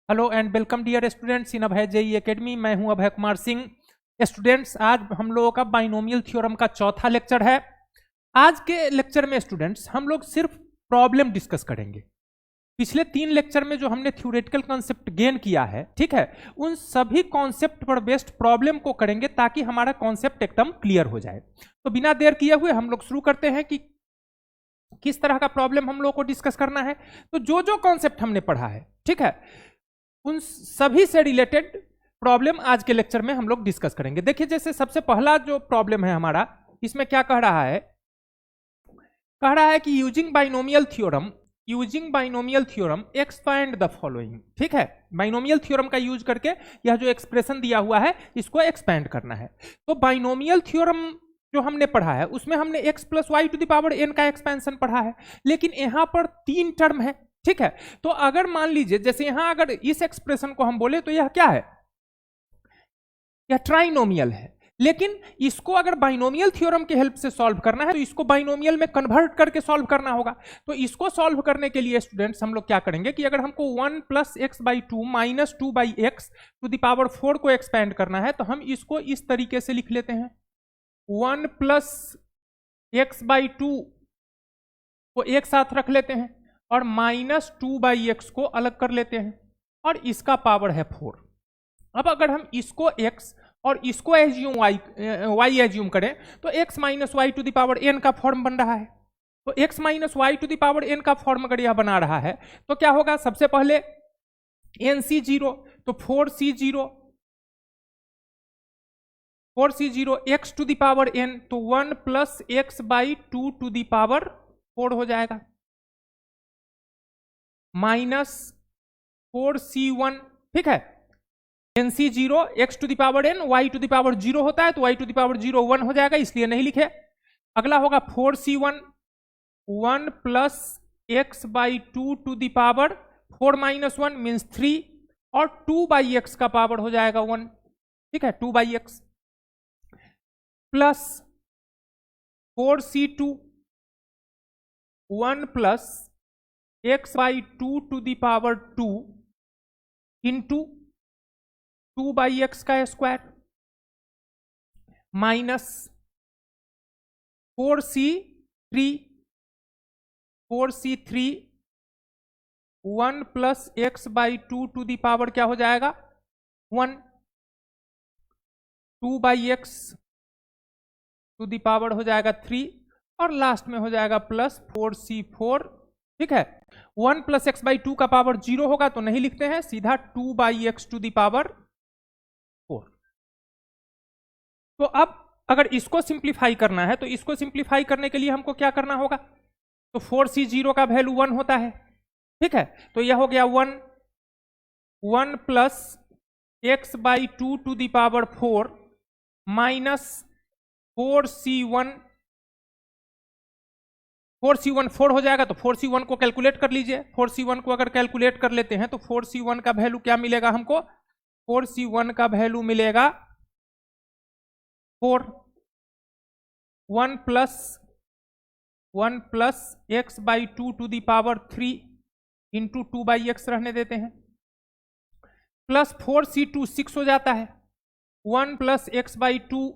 Hello and welcome dear students in Abhay JEE academy. मैं हूं Abhay Kumar Singh. Students, आज हम लोगों का बाइनोमियल थ्योरम का चौथा लेक्चर है। आज के लेक्चर में स्टूडेंट्स हम लोग सिर्फ प्रॉब्लम डिस्कस करेंगे। पिछले 3 लेक्चर में जो हमने थ्योरेटिकल कॉन्सेप्ट गेन किया है, ठीक है, उन सभी कॉन्सेप्ट पर बेस्ड प्रॉब्लम को करेंगे ताकि हमारा कॉन्सेप्ट एकदम क्लियर हो जाए। तो बिना देर किए हुए हम लोग शुरू करते हैं कि किस तरह का प्रॉब्लम हम लोग को डिस्कस करना है। तो जो जो कॉन्सेप्ट हमने पढ़ा है, ठीक है, उन सभी से रिलेटेड प्रॉब्लम आज के लेक्चर में हम लोग डिस्कस करेंगे। देखिए, जैसे सबसे पहला जो प्रॉब्लम है हमारा, इसमें क्या कह रहा है? कह रहा है कि using binomial theorem expand the following. ठीक है, बाइनोमियल थ्योरम का यूज करके यह जो एक्सप्रेशन दिया हुआ है इसको एक्सपैंड करना है। तो बाइनोमियल थ्योरम जो हमने पढ़ा है उसमें हमने x plus y to the power n का एक्सपेंशन पढ़ा है, लेकिन यहां पर 3 टर्म है। ठीक है, तो अगर मान लीजिए जैसे यहां अगर इस एक्सप्रेशन को हम बोले तो यह क्या है? यह ट्राइनोमियल है। लेकिन इसको अगर बाइनोमियल थ्योरम के हेल्प से सॉल्व करना है तो इसको बाइनोमियल में कन्वर्ट करके सॉल्व करना होगा। तो इसको सॉल्व करने के लिए स्टूडेंट्स हम लोग क्या करेंगे कि अगर हमको 1 plus x by two minus 2 by x to the power 4 को एक्सपैंड करना है, तो हम इसको इस तरीके से लिख लेते हैं। 1 प्लस एक्स बाई टू को एक साथ रख लेते हैं और माइनस 2 बाई एक्स को अलग कर लेते हैं और इसका पावर है 4। अब अगर हम इसको x और इसको एज्यूम y एज्यूम करें तो x minus y to the power n का फॉर्म बन रहा है। तो x minus y to the power n का फॉर्म अगर यह बना रहा है तो क्या होगा? सबसे पहले nc0 तो 4c0 x to the power n तो 1 plus x by two to the power 4 हो जाएगा, माइनस 4c1। ठीक है, nc0 x to the power n y to the power 0 होता है तो y टू द पावर 0 1 हो जाएगा, इसलिए नहीं लिखे। अगला होगा 4c1 1 plus x by two to the power 4 minus 1 means 3 और 2 बाई एक्स का पावर हो जाएगा 1। ठीक है, 2 by x plus 4c2 1 plus x by two to the power 2 into 2 by x का square minus 4c3 1 plus x by two to the power क्या हो जाएगा? 1 2 by x to the power हो जाएगा 3 और लास्ट में हो जाएगा प्लस 4c4। ठीक है, 1 प्लस एक्स बाई टू का पावर 0 होगा तो नहीं लिखते हैं, सीधा 2 by x to the power 4। तो अब अगर इसको सिंप्लीफाई करना है तो इसको सिंप्लीफाई करने के लिए हमको क्या करना होगा? तो 4c0 का वैल्यू 1 होता है। ठीक है, तो यह हो गया 1 plus x by two to the power 4 minus 4c1 4 हो जाएगा। तो 4c1 को कैलकुलेट कर लीजिए। 4c1 को अगर कैलकुलेट कर लेते हैं तो 4c1 का वैल्यू क्या मिलेगा हमको? 4c1 का वैल्यू मिलेगा 4। 1 plus x by two to the power 3 into 2 by x रहने देते हैं, प्लस 4c2 6 हो जाता है। 1 plus x by two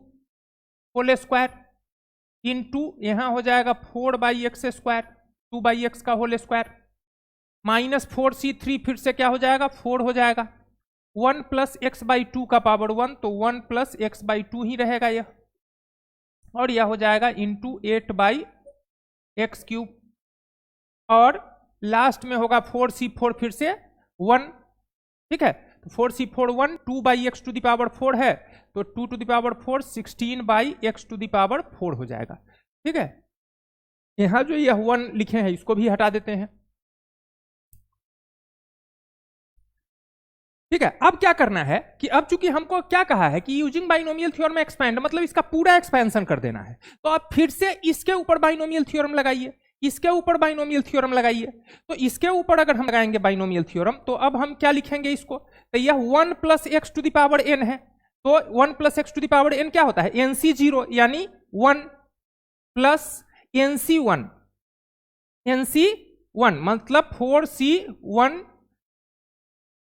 whole square into यहां हो जाएगा 4 by x square 2 by x का होल स्क्वायर माइनस 4c3 फिर से क्या हो जाएगा? 4 हो जाएगा। 1 प्लस एक्स बाई टू का पावर 1 तो 1 प्लस एक्स बाई टू ही रहेगा यह, और यह हो जाएगा इंटू 8 बाई एक्स क्यूब और लास्ट में होगा 4c4 फिर से 1। ठीक है, तो 4c4 1 2 by x to the power 4 है तो 2 to the power 4 16 by x to the power 4 हो जाएगा। ठीक है, यहां जो यह 1 लिखे हैं इसको भी हटा देते हैं। ठीक है, अब क्या करना है कि अब चूंकि हमको क्या कहा है कि यूजिंग बाइनोमियल थ्योरम एक्सपैंड, मतलब इसका पूरा एक्सपेंशन कर देना है। तो आप फिर से इसके ऊपर बाइनोमियल थ्योरम लगाइए, इसके ऊपर बाइनोमियल थ्योरम लगाइए। तो इसके ऊपर अगर हम लगाएंगे बाइनोमियल थ्योरम तो अब हम क्या लिखेंगे इसको? तो यह 1 plus x to the power n है, तो 1 plus x to the power n क्या होता है? nc0 यानी 1 प्लस nc1 मतलब 4c1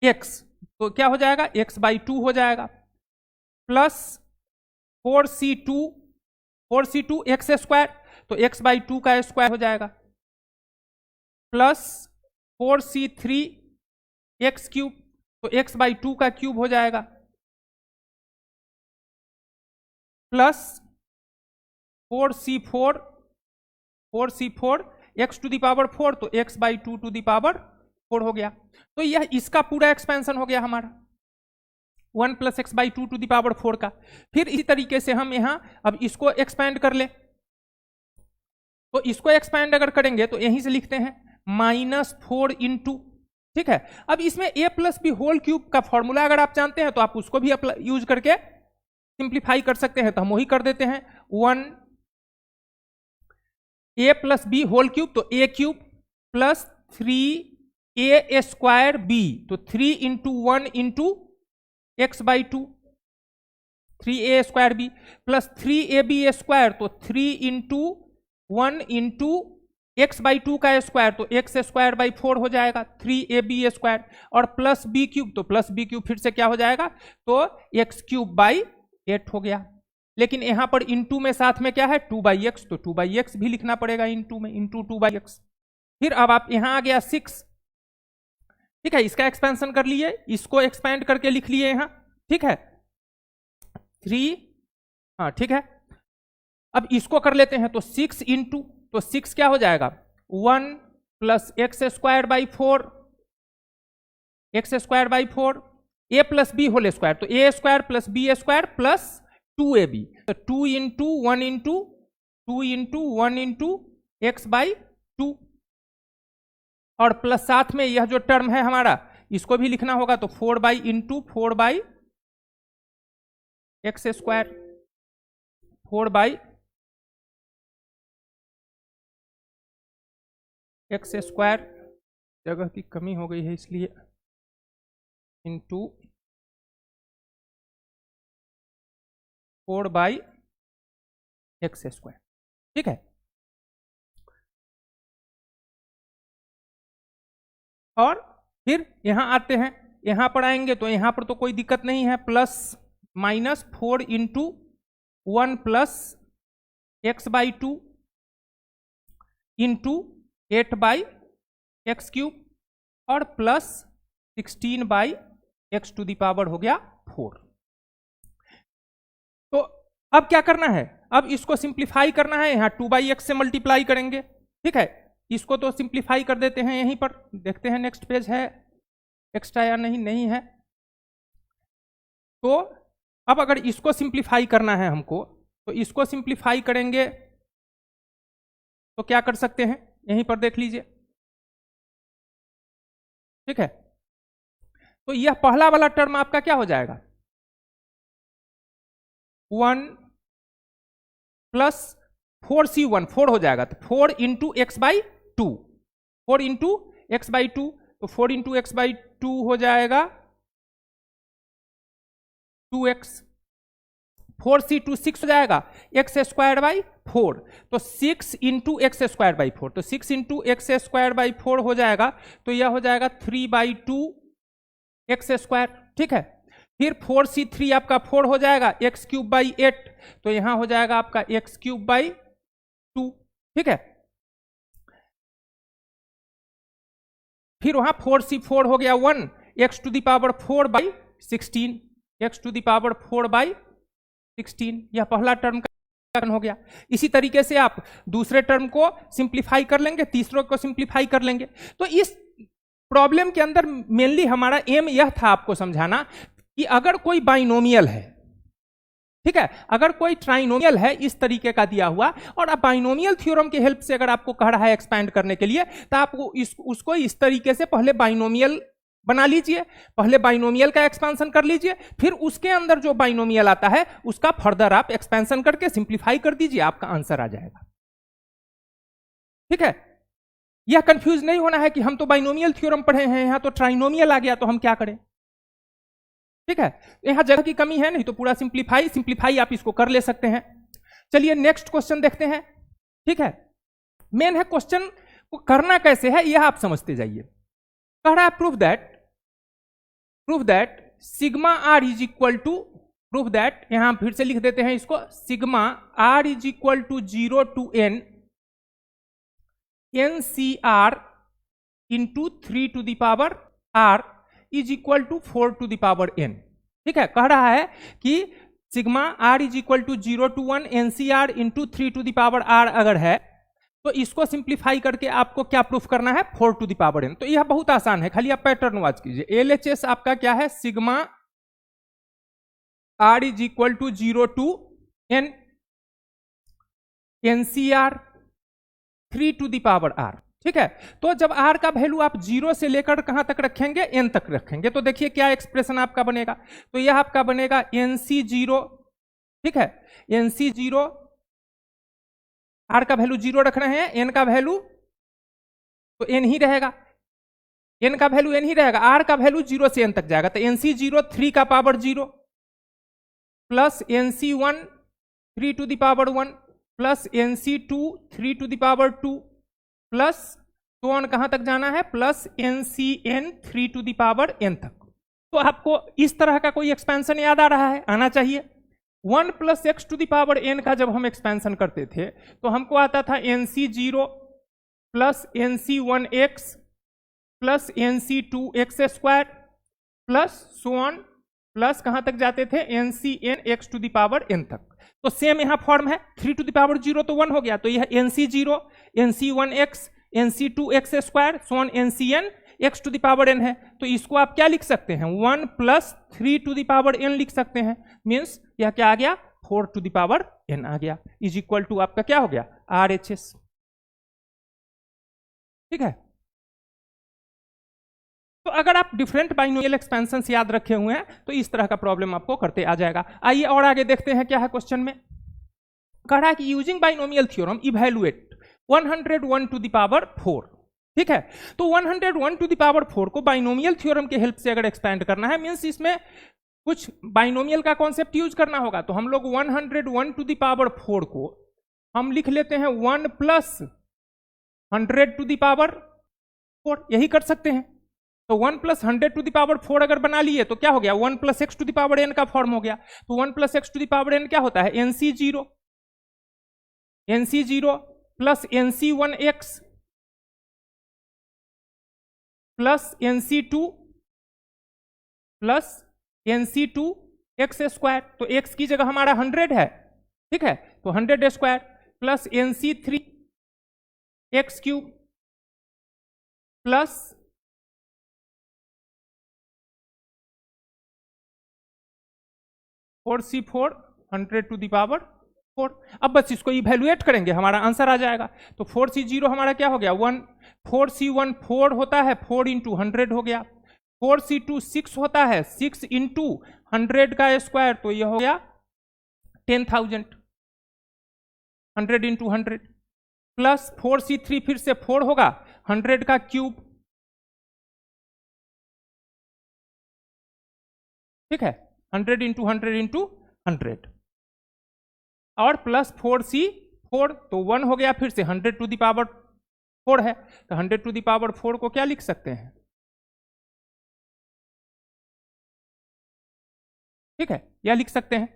x, तो क्या हो जाएगा x/2 हो जाएगा, प्लस 4c2 एक्स स्क्वायर, तो x/2 का स्क्वायर हो जाएगा, प्लस 4c3 एक्स क्यूब, तो x/2 का क्यूब हो जाएगा, प्लस 4c4 x⁴, तो x/2 हो गया। तो यह इसका पूरा एक्सपेंशन हो गया हमारा 1 + x/2 का। फिर इसी तरीके से हम यहां अब इसको एक्सपैंड कर ले, तो इसको एक्सपैंड अगर करेंगे तो यहीं से लिखते हैं -4 इंटू, ठीक है। अब इसमें a + b होल क्यूब का फॉर्मूला अगर आप जानते हैं तो आप उसको भी यूज करके सिंप्लीफाई कर सकते हैं, तो हम वही कर देते हैं 1 a + b होल क्यूब, तो a cube plus 3a² b, तो 3 × 1 × x/2, 3a² b plus 3ab², तो 3 × 1 × x/2 का स्क्वायर, तो x² हो जाएगा 3ab², और प्लस b क्यूब, तो प्लस b क्यूब फिर से क्या हो जाएगा, तो x³ 8 हो गया। लेकिन यहां पर इंटू में साथ में क्या है 2/x, तो 2/x भी लिखना पड़ेगा इंटू में, इंटू 2/x। फिर अब आप यहां आ गया 6, ठीक है, इसका एक्सपेंशन कर लिए, इसको एक्सपेंड करके लिख लिए यहां, ठीक है 3, हाँ ठीक है। अब इसको कर लेते हैं, तो 6 इंटू, तो 6 क्या हो जाएगा 1 + x² 4 a + b whole square, तो a² + b² प्लस 2ab, तो 2 × 1 × x/2, और प्लस साथ में यह जो टर्म है हमारा इसको भी लिखना होगा, तो 4/(4/x², 4/x², जगह की कमी हो गई है इसलिए, इंटू 4/x², ठीक है। और फिर यहां आते हैं, यहां पर आएंगे तो यहां पर तो कोई दिक्कत नहीं है, प्लस -4 × 1 + x/2 इंटू 8/x³ और प्लस 16/x⁴ हो गया 4। तो अब क्या करना है, अब इसको सिंप्लीफाई करना है, यहां 2/x से मल्टीप्लाई करेंगे, ठीक है। इसको तो सिंप्लीफाई कर देते हैं यहीं पर, देखते हैं नेक्स्ट पेज है एक्स्ट्रा या नहीं, नहीं है। तो अब अगर इसको सिंप्लीफाई करना है हमको, तो इसको सिंप्लीफाई करेंगे तो क्या कर सकते हैं, यहीं पर देख लीजिए, ठीक है। तो यह पहला वाला टर्म आपका क्या हो जाएगा 1 + 4c1 4 हो जाएगा, तो 4 × x/2, 4 × x/2, तो 4 × x/2 हो जाएगा 2x, 4c2 6 हो जाएगा, x² 4, तो 6 × x² 4, तो 6 × x² 4 हो जाएगा, तो यह हो जाएगा 3/2x², ठीक है। फिर 4c3 आपका 4 हो जाएगा, x³ 8, तो यहां हो जाएगा आपका x³ 2, ठीक है। फिर वहां 4c4 हो गया 1, x⁴/16, x⁴/16, यह पहला टर्म का हो गया। इसी तरीके से आप दूसरे टर्म को सिंप्लीफाई कर लेंगे, तीसरे को सिंप्लीफाई कर लेंगे। तो इस प्रॉब्लम के अंदर मेनली हमारा एम यह था आपको समझाना कि अगर कोई बाइनोमियल है, ठीक है, अगर कोई ट्राइनोमियल है इस तरीके का दिया हुआ, और अब बाइनोमियल थ्योरम की हेल्प से अगर आपको कह रहा है एक्सपैंड करने के लिए, तो आप उसको इस तरीके से पहले बाइनोमियल बना लीजिए, पहले बाइनोमियल का एक्सपेंशन कर लीजिए, फिर उसके अंदर जो बाइनोमियल आता है उसका फर्दर आप एक्सपेंशन करके सिंप्लीफाई कर दीजिए, आपका आंसर आ जाएगा, ठीक है। यह कंफ्यूज नहीं होना है कि हम तो बाइनोमियल थ्योरम पढ़े हैं, यहां तो ट्राइनोमियल आ गया तो हम क्या करें, ठीक है। यहां जगह की कमी है, नहीं तो पूरा सिंप्लीफाई आप इसको कर ले सकते हैं। चलिए नेक्स्ट क्वेश्चन देखते हैं, ठीक है। मेन है क्वेश्चन को करना कैसे है यह आप समझते जाइए। कह रहा है prove that proof that sigma r is equal to, proof that, यहां फिर से लिख देते हैं इसको, sigma r is equal to 0 to n NCR into 3 to the power r is equal to 4 to the power n। ठीक है, कह रहा है कि sigma r is equal to 0 to 1 NCR into 3 to the power r अगर है तो इसको सिंप्लीफाई करके आपको क्या प्रूफ करना है, 4 टू द पावर n। तो यह बहुत आसान है, खाली आप पैटर्न वॉच कीजिए। LHS आपका क्या है, sigma r is equal to 0 to n NCR 3 to the power r। ठीक है, तो जब r का वैल्यू आप 0 से लेकर कहां तक रखेंगे, n तक रखेंगे, तो देखिए क्या एक्सप्रेशन आपका बनेगा। तो यह आपका बनेगा NC0, ठीक है, NC0, r का वैल्यू 0 रख रहे हैं, n का वैल्यू तो n ही रहेगा, n का वैल्यू n ही रहेगा, r का वैल्यू 0 से n तक जाएगा। तो NC0 3 का power 0 plus NC1 3 to the power 1 plus NC2 3 to the power 2 plus तो ऑन कहां तक जाना है, plus NCN 3 to the power n तक। तो आपको इस तरह का कोई एक्सपेंशन याद आ रहा है, आना चाहिए। 1 plus x to the power n का जब हम एक्सपेंशन करते थे तो हमको आता था NC0 plus NC1x plus NC2x square plus so on plus कहां तक जाते थे, NCN x to the power n तक। तो सेम यहां फॉर्म है, 3 टू द पावर 0 तो 1 हो गया, तो यह NC0 NC1x NC2x square so on NCN x to the power n है। तो इसको आप क्या लिख सकते हैं, 1 plus 3 to the power n लिख सकते हैं। मीन्स यह क्या आ गया, 4 टू द पावर n आ गया, इज इक्वल टू आपका क्या हो गया, RHS। ठीक है, तो अगर आप डिफरेंट बाइनोमियल एक्सपेंशन याद रखे हुए हैं तो इस तरह का प्रॉब्लम आपको करते आ जाएगा। आइए और आगे देखते हैं क्या है क्वेश्चन में। कह रहा है कि using binomial theorem evaluate 101 to the power 4। ठीक है, तो 101 टू द पावर 4 को बाइनोमियल थ्योरम के हेल्प से अगर एक्सपेंड करना है, मींस इसमें कुछ बाइनोमियल का कॉन्सेप्ट यूज करना होगा। तो हम लोग 101 टू द पावर 4 को हम लिख लेते हैं 1 प्लस 100 टू द पावर 4, यही कर सकते हैं। तो 1 प्लस 100 टू द पावर 4 अगर बना लिए तो क्या हो गया, 1 plus x to the power n का फॉर्म हो गया। तो 1 plus x to the power n क्या होता है, NC0 plus NC1x plus NC2 plus NC2x square. तो x की जगह हमारा 100 है, ठीक है, तो 100 square plus NC3 x cube plus C4 100 to the power 4। अब बस इसको इवैल्यूएट करेंगे, हमारा आंसर आ जाएगा। तो 4C0 हमारा क्या हो गया, 1, 4C1 4 होता है, 4 इंटू 100 हो गया। 4C2 6 होता है, 6 इंटू 100 का स्क्वायर, तो यह हो गया 10,000, 100 इंटू 100 प्लस 4C3 फिर से 4 होगा, 100 का क्यूब, ठीक है, 100 इंटू 100 इंटू 100 और प्लस 4C4, तो 1 हो गया, फिर से 100 टू द पावर 4 है, तो 100 टू द पावर 4 को क्या लिख सकते हैं, ठीक है, यह लिख सकते हैं।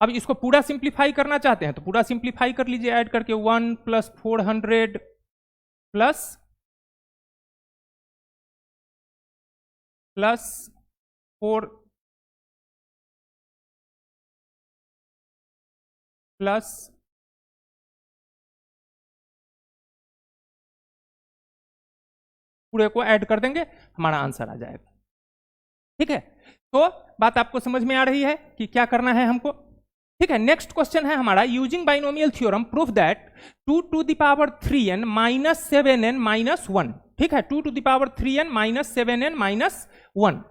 अब इसको पूरा सिंप्लीफाई करना चाहते हैं तो पूरा सिंप्लीफाई कर लीजिए, ऐड करके 1 प्लस 400 प्लस 4 प्लस पूरे को ऐड कर देंगे, हमारा आंसर आ जाएगा। ठीक है, तो बात आपको समझ में आ रही है कि क्या करना है हमको। ठीक है, नेक्स्ट क्वेश्चन है हमारा, using binomial theorem proof that 2 to the power 3n minus 7n minus 1। ठीक है, 2 to the power 3n minus 7n minus 1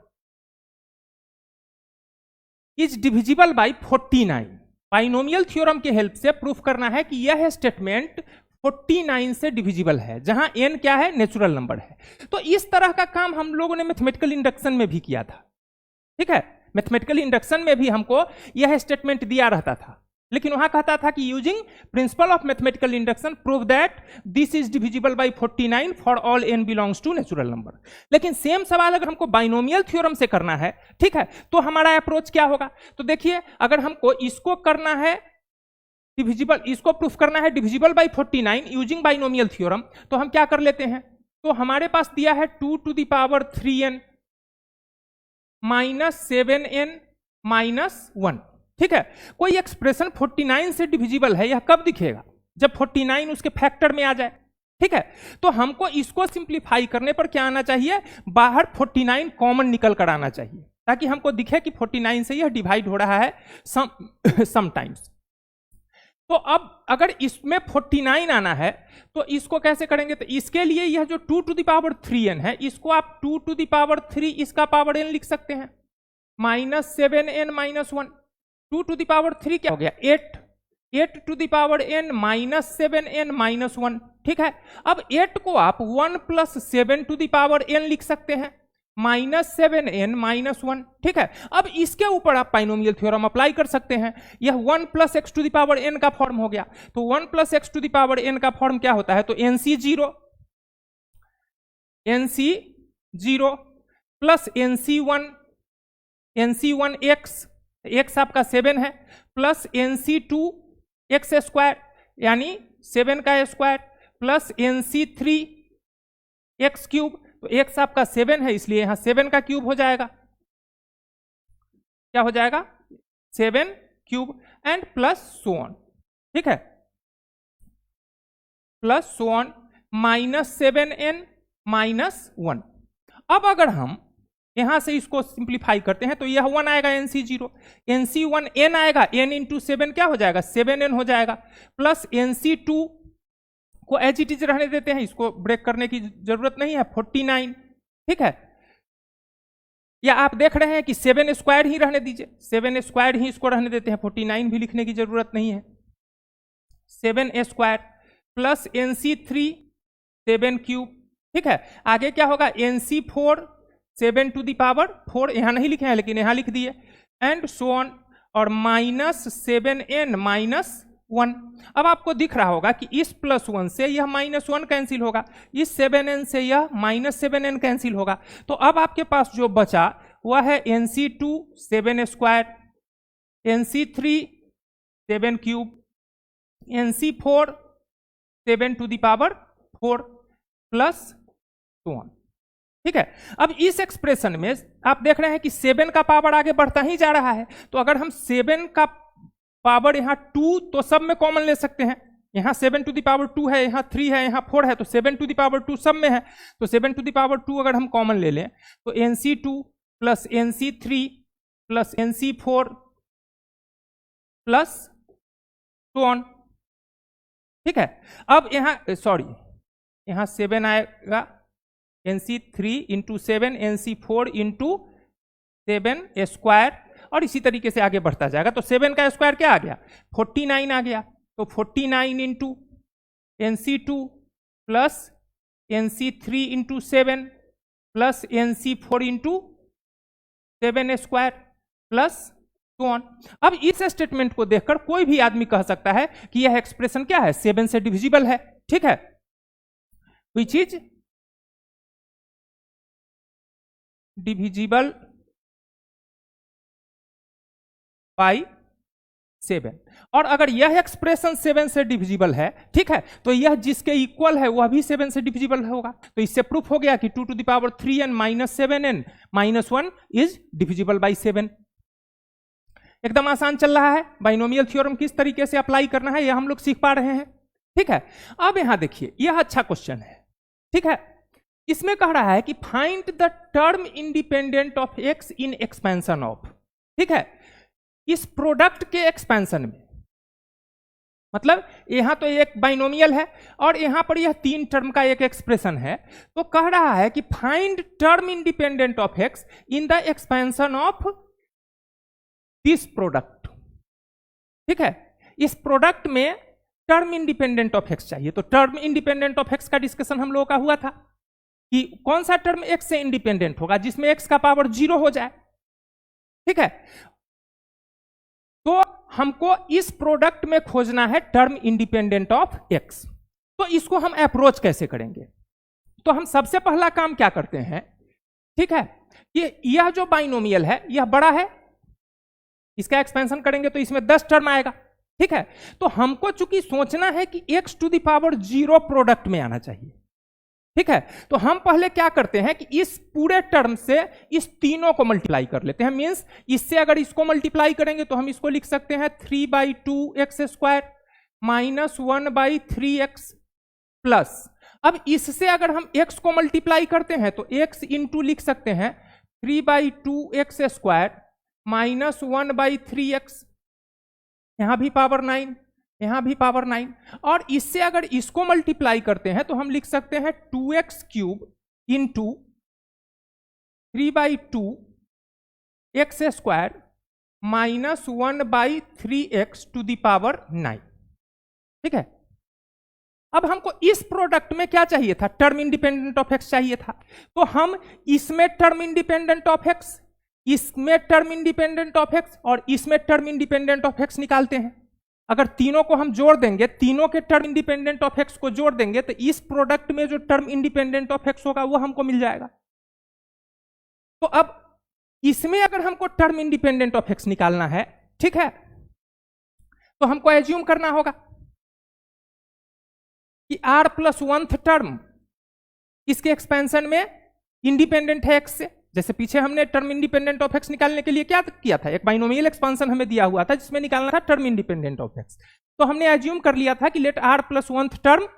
is divisible by 49। Binomial theorem के हेल्प से प्रूफ करना है कि यह स्टेटमेंट 49 से डिविजिबल है, जहां n क्या है, नेचुरल नंबर है। तो इस तरह का काम हम लोगों ने मैथमेटिकल इंडक्शन में भी किया था। ठीक है, मैथमेटिकल इंडक्शन में भी हमको यह स्टेटमेंट दिया रहता था लेकिन वहां कहता था कि using principle of mathematical induction prove that this is divisible by 49 for all n belongs to natural number. लेकिन सेम सवाल अगर हमको बाइनोमियल थ्योरम से करना है, ठीक है, तो हमारा अप्रोच क्या होगा? तो देखिए, अगर हमको इसको करना है डिविजिबल, इसको प्रूफ करना है divisible by 49 using binomial theorem, तो हम क्या कर लेते हैं? तो हमारे पास दिया है 2 to the power 3n minus 7n minus 1, ठीक है। कोई एक्सप्रेशन 49 से डिविजिबल है, यह कब दिखेगा? जब 49 उसके फैक्टर में आ जाए, ठीक है। तो हमको इसको सिंप्लीफाई करने पर क्या आना चाहिए? बाहर 49 कॉमन निकल कर आना चाहिए, ताकि हमको दिखे कि 49 से यह डिवाइड हो रहा है समटाइम्स। तो अब अगर इसमें 49 आना है तो इसको कैसे करेंगे? तो इसके लिए यह जो 2 to the power 3n है, इसको आप 2 to the power 3 इसका पावर n लिख सकते हैं, minus 7n minus 1। 2 to the power 3 क्या हो गया? 8 to the power n minus 7n minus 1, ठीक है। अब 8 को आप 1 plus 7 to the power n लिख सकते हैं, माइनस 7n माइनस 1, ठीक है। अब इसके ऊपर आप बाइनोमियल थ्योरम अप्लाई कर सकते हैं। यह 1 plus x to the power n का फॉर्म हो गया। तो 1 plus x to the power n का फॉर्म क्या होता है? तो NC0 प्लस NC1 x आपका 7 है, प्लस NC2 एक्स स्क्वायर यानी 7 का square, plus NC3 x cube, तो x आपका 7 है इसलिए यहां 7 का क्यूब हो जाएगा। क्या हो जाएगा? 7 cube and plus so on, ठीक है, plus so on minus 7n minus 1। अब अगर हम यहां से इसको सिंप्लीफाई करते हैं तो यह 1 आएगा NC0, NC1 n आएगा, n इंटू 7 क्या हो जाएगा? 7n हो जाएगा, प्लस NC2 को एज इट इज रहने देते हैं, इसको ब्रेक करने की जरूरत नहीं है, 49, ठीक है। या आप देख रहे हैं कि 7 स्क्वायर ही रहने दीजिए, 7 स्क्वायर ही इसको रहने देते हैं, 49 भी लिखने की जरूरत नहीं है। 7 स्क्वायर प्लस NC3 7 क्यूब, ठीक है। आगे क्या होगा? NC4 7 टू द पावर 4, यहां नहीं लिखे हैं लेकिन यहां लिख दिए, एंड सो ऑन, और माइनस 7n माइनस 1। अब आपको दिख रहा होगा कि इस प्लस 1 से यह माइनस 1 कैंसिल होगा, इस 7n से यह माइनस 7n कैंसिल होगा। तो अब आपके पास जो बचा वह है NC2 7 square, NC3 7 cube, NC4 7 to the power 4 plus 1, ठीक है। अब इस एक्सप्रेशन में आप देख रहे हैं कि 7 का पावर आगे बढ़ता ही जा रहा है, तो अगर हम 7 का पावर यहां 2 तो सब में कॉमन ले सकते हैं, यहां 7 टू द पावर 2 है, यहां 3 है, यहां 4 है, तो 7 टू द पावर 2 सब में है, तो 7 टू द पावर 2 अगर हम कॉमन ले लें तो NC2 plus NC3 plus NC4 plus so on, ठीक है। अब यहां सॉरी, यहां 7 आएगा, NC3 into 7 NC4 into 7 square, और इसी तरीके से आगे बढ़ता जाएगा। तो 7 का स्क्वायर क्या आ गया? 49 आ गया, तो 49 into NC2 plus NC3 into 7 plus NC4 into 7 square plus so on. अब इस स्टेटमेंट को देखकर कोई भी आदमी कह सकता है कि यह एक्सप्रेशन क्या है? 7 से डिविजिबल है, ठीक है, विच इज डिविजिबल बाई 7। और अगर यह एक्सप्रेशन 7 से डिविजिबल है, ठीक है, तो यह जिसके इक्वल है वह भी 7 से डिविजिबल होगा। तो इससे प्रूफ हो गया कि 2 to the power 3n minus 7n minus 1 is divisible by 7। एकदम आसान चल रहा है। बाइनोमियल थ्योरम किस तरीके से अप्लाई करना है यह हम लोग सीख पा रहे हैं, ठीक है। अब यहां देखिए, यह अच्छा क्वेश्चन है, ठीक है। इसमें कह रहा है कि find the term independent of x in expansion of, ठीक है, इस प्रोडक्ट के एक्सपेंशन में, मतलब यहां तो एक बाइनोमियल है और यहां पर यह 3 टर्म का एक एक्सप्रेशन है, तो कह रहा है कि find term independent of x in the expansion of this product, ठीक है। इस प्रोडक्ट में टर्म इंडिपेंडेंट ऑफ x चाहिए। तो टर्म इंडिपेंडेंट ऑफ x का डिस्कशन हम लोगों का हुआ था कि कौन सा टर्म x से इंडिपेंडेंट होगा, जिसमें x का पावर 0 हो जाए, ठीक है। तो हमको इस प्रोडक्ट में खोजना है टर्म इंडिपेंडेंट ऑफ एक्स। तो इसको हम अप्रोच कैसे करेंगे? तो हम सबसे पहला काम क्या करते हैं, ठीक है, कि यह जो बाइनोमियल है यह बड़ा है, इसका एक्सपेंशन करेंगे तो इसमें 10 टर्म आएगा, ठीक है। तो हमको चूंकि सोचना है कि x to the power 0 product में आना चाहिए, ठीक है। तो हम पहले क्या करते हैं कि इस पूरे टर्म से इस तीनों को मल्टीप्लाई कर लेते हैं। मींस इससे अगर इसको मल्टीप्लाई करेंगे तो हम इसको लिख सकते हैं 3/2x² माइनस 1/3x प्लस, अब इससे अगर हम x को मल्टीप्लाई करते हैं तो x इंटू लिख सकते हैं 3/2x² माइनस 1/3x, यहां भी पावर 9, यहां भी पावर 9, और इससे अगर इसको मल्टीप्लाई करते हैं तो हम लिख सकते हैं 2x³ into 3/2x² minus 1/3x to the power 9, ठीक है। अब हमको इस प्रोडक्ट में क्या चाहिए था? टर्म इंडिपेंडेंट ऑफ एक्स चाहिए था। तो हम इसमें टर्म इंडिपेंडेंट ऑफ एक्स, इसमें टर्म इंडिपेंडेंट ऑफ एक्स और इसमें टर्म इंडिपेंडेंट ऑफ एक्स निकालते हैं। अगर तीनों को हम जोड़ देंगे, तीनों के टर्म इंडिपेंडेंट ऑफ एक्स को जोड़ देंगे तो इस प्रोडक्ट में जो टर्म इंडिपेंडेंट ऑफ एक्स होगा वो हमको मिल जाएगा। तो अब इसमें अगर हमको टर्म इंडिपेंडेंट ऑफ एक्स निकालना है, ठीक है, तो हमको एज्यूम करना होगा कि r प्लस 1th टर्म इसके एक्सपेंशन में इंडिपेंडेंट है एक्स से। जैसे पीछे हमने टर्म इंडिपेंडेंट ऑफ एक्स निकालने के लिए क्या किया था, एक बाइनोमियल एक्सपेंशन हमें दिया हुआ था जिसमें निकालना था टर्म इंडिपेंडेंट ऑफ एक्स। तो हमने एज्यूम कर लिया था कि let r plus 1th term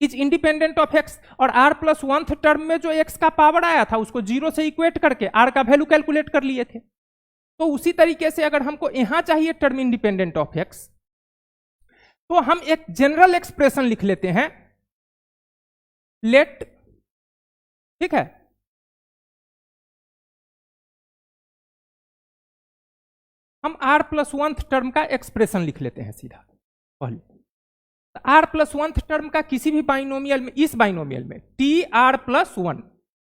is independent of x, और r प्लस 1th टर्म में जो x का पावर आया था उसको 0 से इक्वेट करके r का वैल्यू कैलकुलेट कर लिए थे। तो उसी तरीके से अगर हमको यहां चाहिए टर्म इंडिपेंडेंट ऑफ एक्स तो हम एक जनरल एक्सप्रेशन लिख लेते हैं, लेट, ठीक है, हम r प्लस 1th टर्म का एक्सप्रेशन लिख लेते हैं सीधा पहले। r प्लस 1th टर्म का किसी भी बाइनोमियल में, इस बाइनोमियल में tr प्लस 1,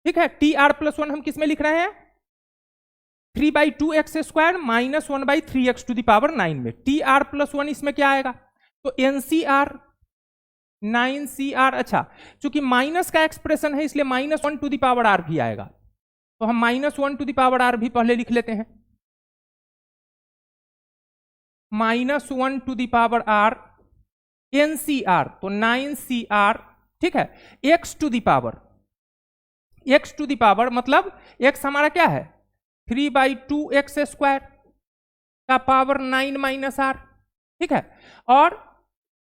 ठीक है, tr प्लस 1 हम किस में लिख रहे हैं? 3/2x² minus 1/3x to the power 9 में। tr प्लस 1 इसमें क्या आएगा? तो NCR 9CR, अच्छा चूंकि माइनस का एक्सप्रेशन है इसलिए minus 1 to the power r भी आएगा, तो हम minus 1 to the power r भी पहले लिख लेते हैं। Minus 1 to the power r NCR, तो 9CR, ठीक है, x टू द पावर मतलब x हमारा क्या है? 3/2x² का पावर 9 माइनस r, ठीक है, और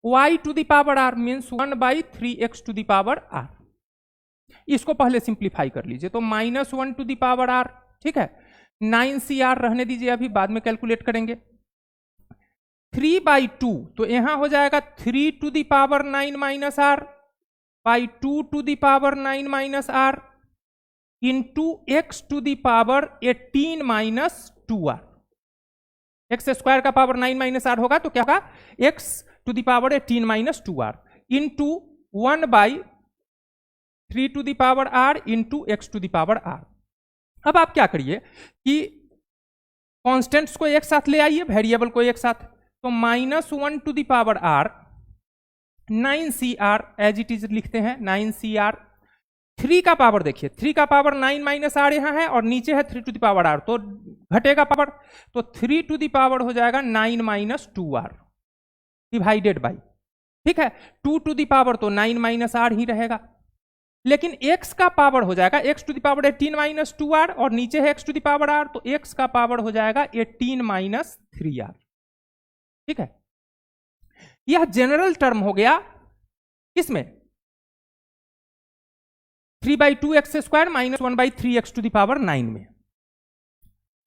y to the power r means 1/3x to the power r। इसको पहले सिंप्लीफाई कर लीजिए, तो minus 1 to the power r, ठीक है, 9CR रहने दीजिए, अभी बाद में कैलकुलेट करेंगे। 3/2 तो यहां हो जाएगा 3 to the power 9 minus r by 2 to the power 9 minus r into x to the power 18 minus 2r। x² का पावर 9 माइनस r होगा तो क्या होगा? x to the power 18 minus 2r into 1/3 to the power r into x to the power r। अब आप क्या करिए कि कॉन्स्टेंट्स को एक साथ ले आइए, वेरिएबल को एक साथ, तो minus 1 to the power r 9CR as it is लिखते हैं, 9CR। 3 का पावर देखिए, 3 का पावर 9 माइनस r यहां है और नीचे है 3 टू द पावर r, तो घटेगा पावर, तो 3 टू द पावर हो जाएगा 9 माइनस 2r डिवाइडेड बाई, ठीक है, 2 टू द पावर तो 9 माइनस r ही रहेगा, लेकिन x का पावर हो जाएगा x to the power 18 minus 2r और नीचे है x to the power r, तो x का पावर हो जाएगा 18 माइनस 3r, ठीक है। यह जनरल टर्म हो गया किसमें? 3/2x² minus 1/3x to the power 9 में,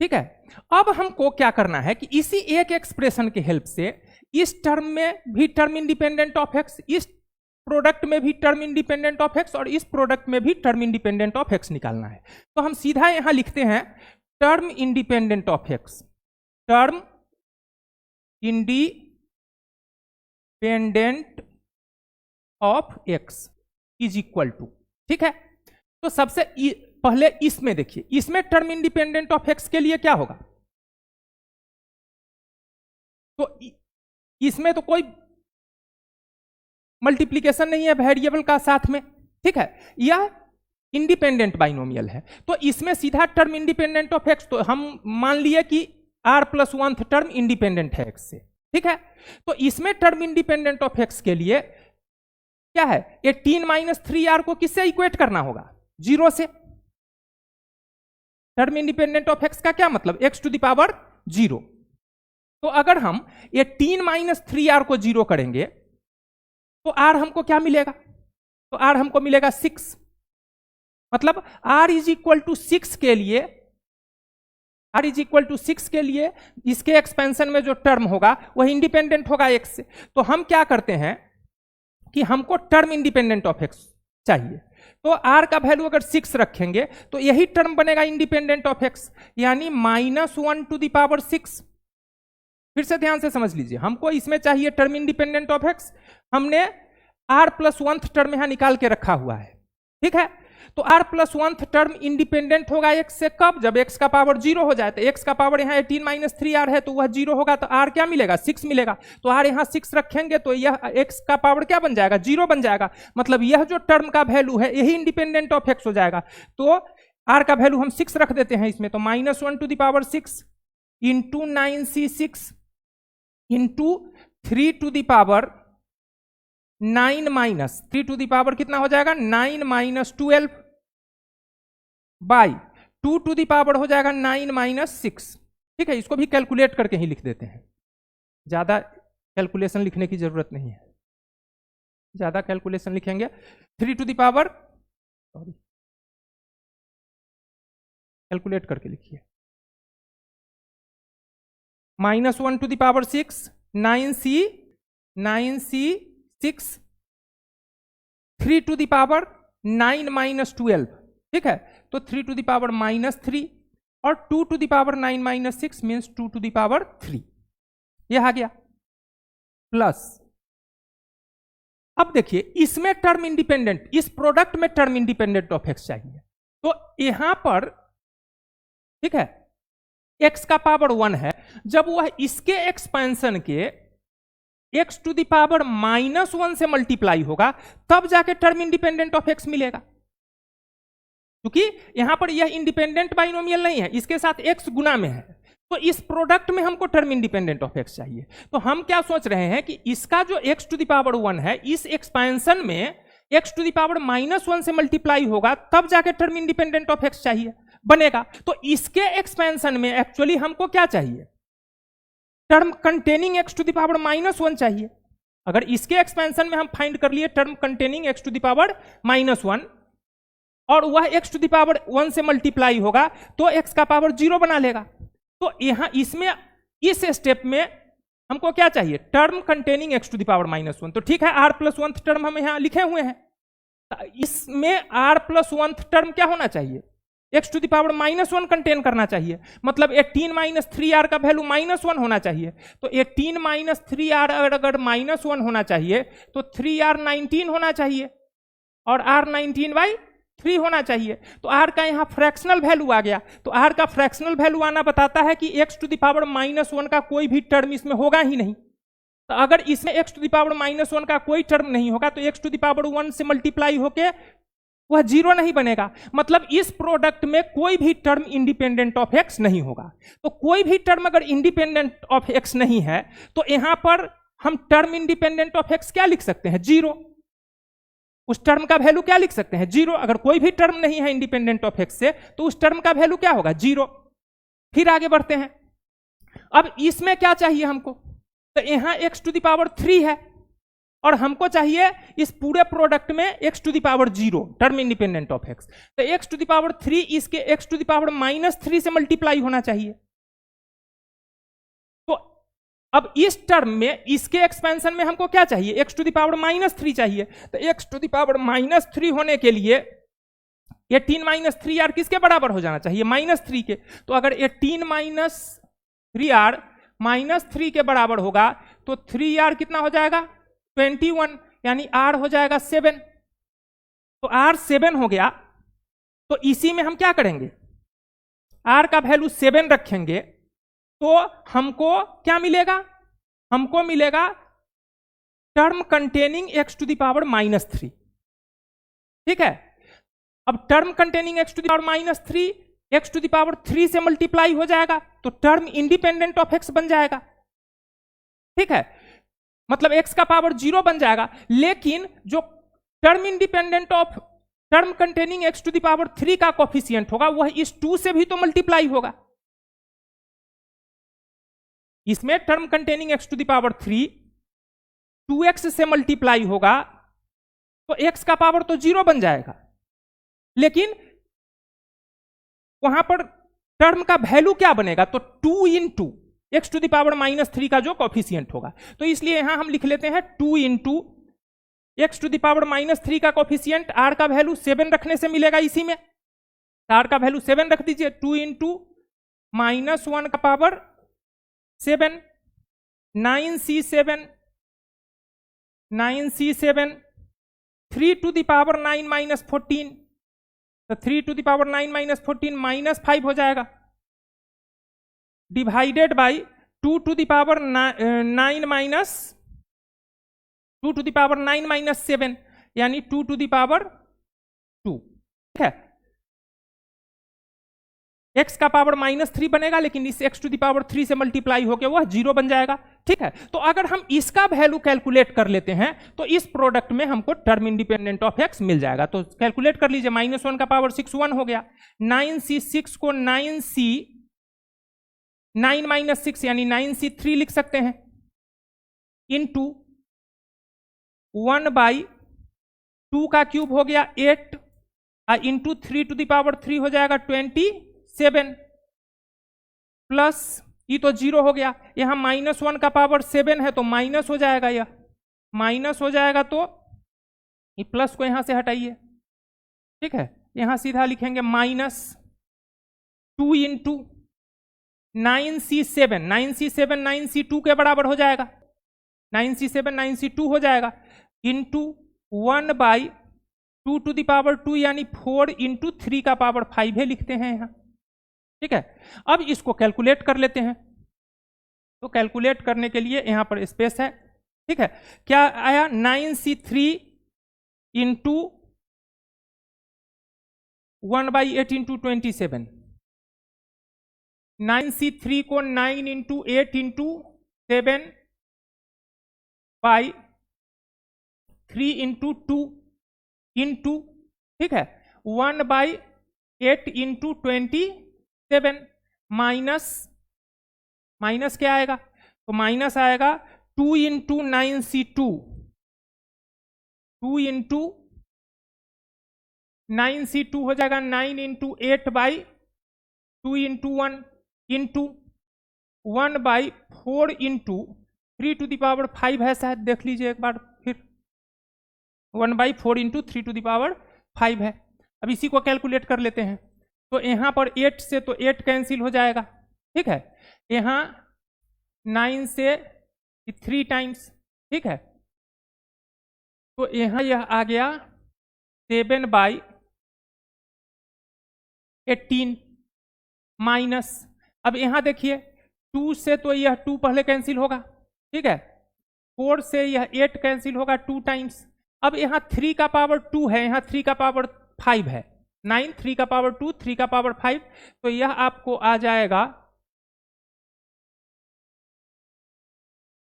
ठीक है। अब हमको क्या करना है कि इसी एक एक्सप्रेशन के हेल्प से इस टर्म में भी टर्म इंडिपेंडेंट ऑफ एक्स, इस प्रोडक्ट में भी टर्म इंडिपेंडेंट ऑफ एक्स और इस प्रोडक्ट में भी टर्म इंडिपेंडेंट ऑफ एक्स निकालना है। तो हम सीधा यहां लिखते हैं term independent of x, term independent of x is equal to, ठीक है। तो सबसे पहले इसमें देखिए, इसमें टर्म इंडिपेंडेंट ऑफ एक्स के लिए क्या होगा? तो इसमें तो कोई मल्टीप्लीकेशन नहीं है वेरिएबल का साथ में, ठीक है, यह इंडिपेंडेंट बाइनोमियल है। तो इसमें सीधा टर्म इंडिपेंडेंट ऑफ एक्स, तो हम मान लिए कि r+1th टर्म इंडिपेंडेंट है एक्स से, ठीक है। तो इसमें टर्म इंडिपेंडेंट ऑफ एक्स के लिए क्या है, 18 - 3r को किससे इक्वेट करना होगा, 0 से। टर्म इंडिपेंडेंट ऑफ एक्स का क्या मतलब, x⁴0। तो अगर हम 18 - 3r को 0 करेंगे तो r हमको क्या मिलेगा, तो r हमको मिलेगा 6। मतलब r = 6 के लिए, r = 6 के लिए इसके एक्सपेंशन में जो टर्म होगा वह इंडिपेंडेंट होगा x से। तो हम क्या करते हैं कि हमको टर्म इंडिपेंडेंट ऑफ x चाहिए, तो r का वैल्यू अगर 6 रखेंगे तो यही टर्म बनेगा इंडिपेंडेंट ऑफ x, यानी -1⁶। फिर से ध्यान से समझ लीजिए, हमको इसमें चाहिए टर्म इंडिपेंडेंट ऑफ x, हमने r+1th टर्म यहां निकाल के रखा हुआ है, ठीक है। तो r+1th टर्म इंडिपेंडेंट होगा x से कब, जब x का पावर 0 हो जाए। तो x का पावर यहां 18 - 3r है, तो वह 0 होगा, तो r क्या मिलेगा, 6 मिलेगा। तो r यहां 6 रखेंगे तो यह x का पावर क्या बन जाएगा, 0 बन जाएगा। मतलब यह जो टर्म का वैल्यू है यही इंडिपेंडेंट ऑफ x हो जाएगा। तो r का वैल्यू हम 6 रख देते हैं इसमें, तो -1⁶ इंटू 9c6 इंटू 3⁻9 3 कितना हो जाएगा, 9 - 12 बाई 2 हो जाएगा 9 - 6, ठीक है। इसको भी कैलकुलेट करके ही लिख देते हैं, ज्यादा कैलकुलेशन लिखने की जरूरत नहीं है। ज्यादा कैलकुलेशन लिखेंगे 3 कैलकुलेट करके लिखिए, -1⁶ 9c6 3⁻9 - 12, ठीक है। तो 3⁻³ और 2⁻9 - 6 मीन्स 2⁻3, यह आ गया प्लस। अब देखिए इसमें टर्म इंडिपेंडेंट, इस प्रोडक्ट में टर्म इंडिपेंडेंट ऑफ एक्स चाहिए। तो यहां पर ठीक है x का पावर 1 है, जब वह इसके एक्सपेंशन के x⁻⁻1 से मल्टीप्लाई होगा तब जाके टर्म इंडिपेंडेंट ऑफ x मिलेगा, क्योंकि यहां पर यह इंडिपेंडेंट बाइनोमियल नहीं है, इसके साथ x गुना में है। तो इस प्रोडक्ट में हमको टर्म इंडिपेंडेंट ऑफ x चाहिए। तो हम क्या सोच रहे हैं कि इसका जो x⁻1 है इस एक्सपेंशन में x⁻1 से मल्टीप्लाई होगा तब जाके टर्म इंडिपेंडेंट ऑफ x चाहिए बनेगा। तो इसके एक्सपेंशन में एक्चुअली हमको क्या चाहिए, टर्म कंटेनिंग x⁻1 चाहिए। अगर इसके एक्सपेंशन में हम फाइंड कर लिए टर्म कंटेनिंग x⁻1 और वह x⁻1 से मल्टीप्लाई होगा तो x का पावर 0 बना लेगा। तो यहां इसमें इस स्टेप में हमको क्या चाहिए, टर्म कंटेनिंग x⁻1। तो ठीक है, r+1 टर्म हम यहां लिखे हुए हैं, इसमें r+1 टर्म क्या होना चाहिए, x⁻1 कंटेन करना चाहिए। मतलब 18 - 3r का वैल्यू -1 होना चाहिए। तो 18 - 3r अगर -1 होना चाहिए तो 3r 19 होना चाहिए और r 19/3 होना चाहिए। तो r का यहां फ्रैक्शनल वैल्यू आ गया। तो r का फ्रैक्शनल वैल्यू आना बताता है कि x⁻1 का कोई भी टर्म इसमें होगा ही नहीं। तो अगर इसमें x⁻1 का कोई टर्म नहीं होगा तो x⁻1 से मल्टीप्लाई होके वह 0 नहीं बनेगा। मतलब इस प्रोडक्ट में कोई भी टर्म इंडिपेंडेंट ऑफ x नहीं होगा। तो कोई भी टर्म अगर इंडिपेंडेंट ऑफ x नहीं है तो यहां पर हम टर्म इंडिपेंडेंट ऑफ x क्या लिख सकते हैं, 0। उस टर्म का वैल्यू क्या लिख सकते हैं, 0। अगर कोई भी टर्म नहीं है इंडिपेंडेंट ऑफ x से तो उस टर्म का वैल्यू क्या होगा, 0। फिर आगे बढ़ते हैं। अब इसमें क्या चाहिए हमको, तो यहां x⁻3 है और हमको चाहिए इस पूरे प्रोडक्ट में x⁻0 term independent of x। तो x⁻3 इसके x⁻−3 से मल्टीप्लाई होना चाहिए। तो अब इस टर्म में इसके एक्सपेंशन में हमको क्या चाहिए, x⁻−3 चाहिए। तो x⁻−3 होने के लिए 18 - 3r किसके बराबर हो जाना चाहिए, -3 के। तो अगर 18 - 3r -3 के बराबर होगा तो 3r कितना हो जाएगा, 21, यानी r हो जाएगा 7। तो r 7 हो गया। तो इसी में हम क्या करेंगे, r का वैल्यू 7 रखेंगे तो हमको क्या मिलेगा, हमको मिलेगा term containing x to the power -3। ठीक है, अब term containing x to the power -3 x to the power 3 से मल्टीप्लाई हो जाएगा तो टर्म इंडिपेंडेंट ऑफ x बन जाएगा। ठीक है, मतलब x का पावर 0 बन जाएगा, लेकिन जो term independent of term containing x to the power 3 का कोफिशिएंट होगा वह इस 2 से भी तो मल्टीप्लाई होगा। इसमें term containing x to the power 3 2x से मल्टीप्लाई होगा तो x का पावर तो 0 बन जाएगा, लेकिन वहां पर टर्म का वैल्यू क्या बनेगा, तो 2 into x to the power -3 का जो कोफिशिएंट होगा। तो इसलिए यहां हम लिख लेते हैं 2 into x to the power -3 का कोफिशिएंट, r का वैल्यू 7 रखने से मिलेगा इसी में, r का वैल्यू 7 रख दीजिए। 2 इंटू -1 का power 7, 9c7 3 to the power 9 -14, तो 3 टू द पावर 9 -14 -5 हो जाएगा, divided by 2 to the power 9 -7 यानी 2 टू द पावर 2। ठीक है, x का पावर -3 बनेगा, लेकिन इस x टू द पावर 3 से मल्टीप्लाई होकर वह 0 बन जाएगा। ठीक है, तो अगर हम इसका वैल्यू कैलकुलेट कर लेते हैं तो इस प्रोडक्ट में हमको टर्म इंडिपेंडेंट ऑफ x मिल जाएगा। तो कैलकुलेट कर लीजिए, -1 का पावर 6 1 हो गया, 9c6 को 9c 9 - 6 यानी 9c3 लिख सकते हैं, इंटू 1/2 का क्यूब हो गया 8, इंटू 3 टू द पावर 3 हो जाएगा 27, प्लस ये तो 0 हो गया, यहां -1 का पावर 7 है तो माइनस हो जाएगा, यह माइनस हो जाएगा, तो ये प्लस को यहां से हटाइए। ठीक है, यहां सीधा लिखेंगे -2 इंटू 9c7 9c2 के बराबर हो जाएगा, 9c7 9c2 हो जाएगा, इंटू 1/2 टू द पावर 2 यानी 4 इंटू 3 का पावर 5 है लिखते हैं यहां। ठीक है, अब इसको कैलकुलेट कर लेते हैं। तो कैलकुलेट करने के लिए यहां पर स्पेस है। ठीक है, क्या आया, 9c3 इंटू 1/8 इंटू 27, 9c3 को 9 इंटू 8 इंटू 7/3 इंटू 2 इंटू, ठीक है, 1/8 इंटू 27 माइनस क्या आएगा, तो माइनस आएगा 2 इंटू 9c2, 2 इंटू 9c2 हो जाएगा 9 into 8/2 into 1 into 1/4 into 3 to the power 5 है शायद, देख लीजिए एक बार फिर, 1/4 इंटू 3 टू द पावर 5 है। अब इसी को कैलकुलेट कर लेते हैं। तो यहां पर 8 से तो 8 कैंसिल हो जाएगा। ठीक है, यहां 9 से 3 टाइम्स। ठीक है, तो यहां यह आ गया 7/18 माइनस, अब यहां देखिए 2 से तो यह 2 पहले कैंसिल होगा। ठीक है, 4 से यह 8 कैंसिल होगा 2 टाइम्स। अब यहां 3 का पावर 2 है, यहां 3 का पावर 5 है, 9 3 का पावर 2 3 का पावर 5, तो यह आपको आ जाएगा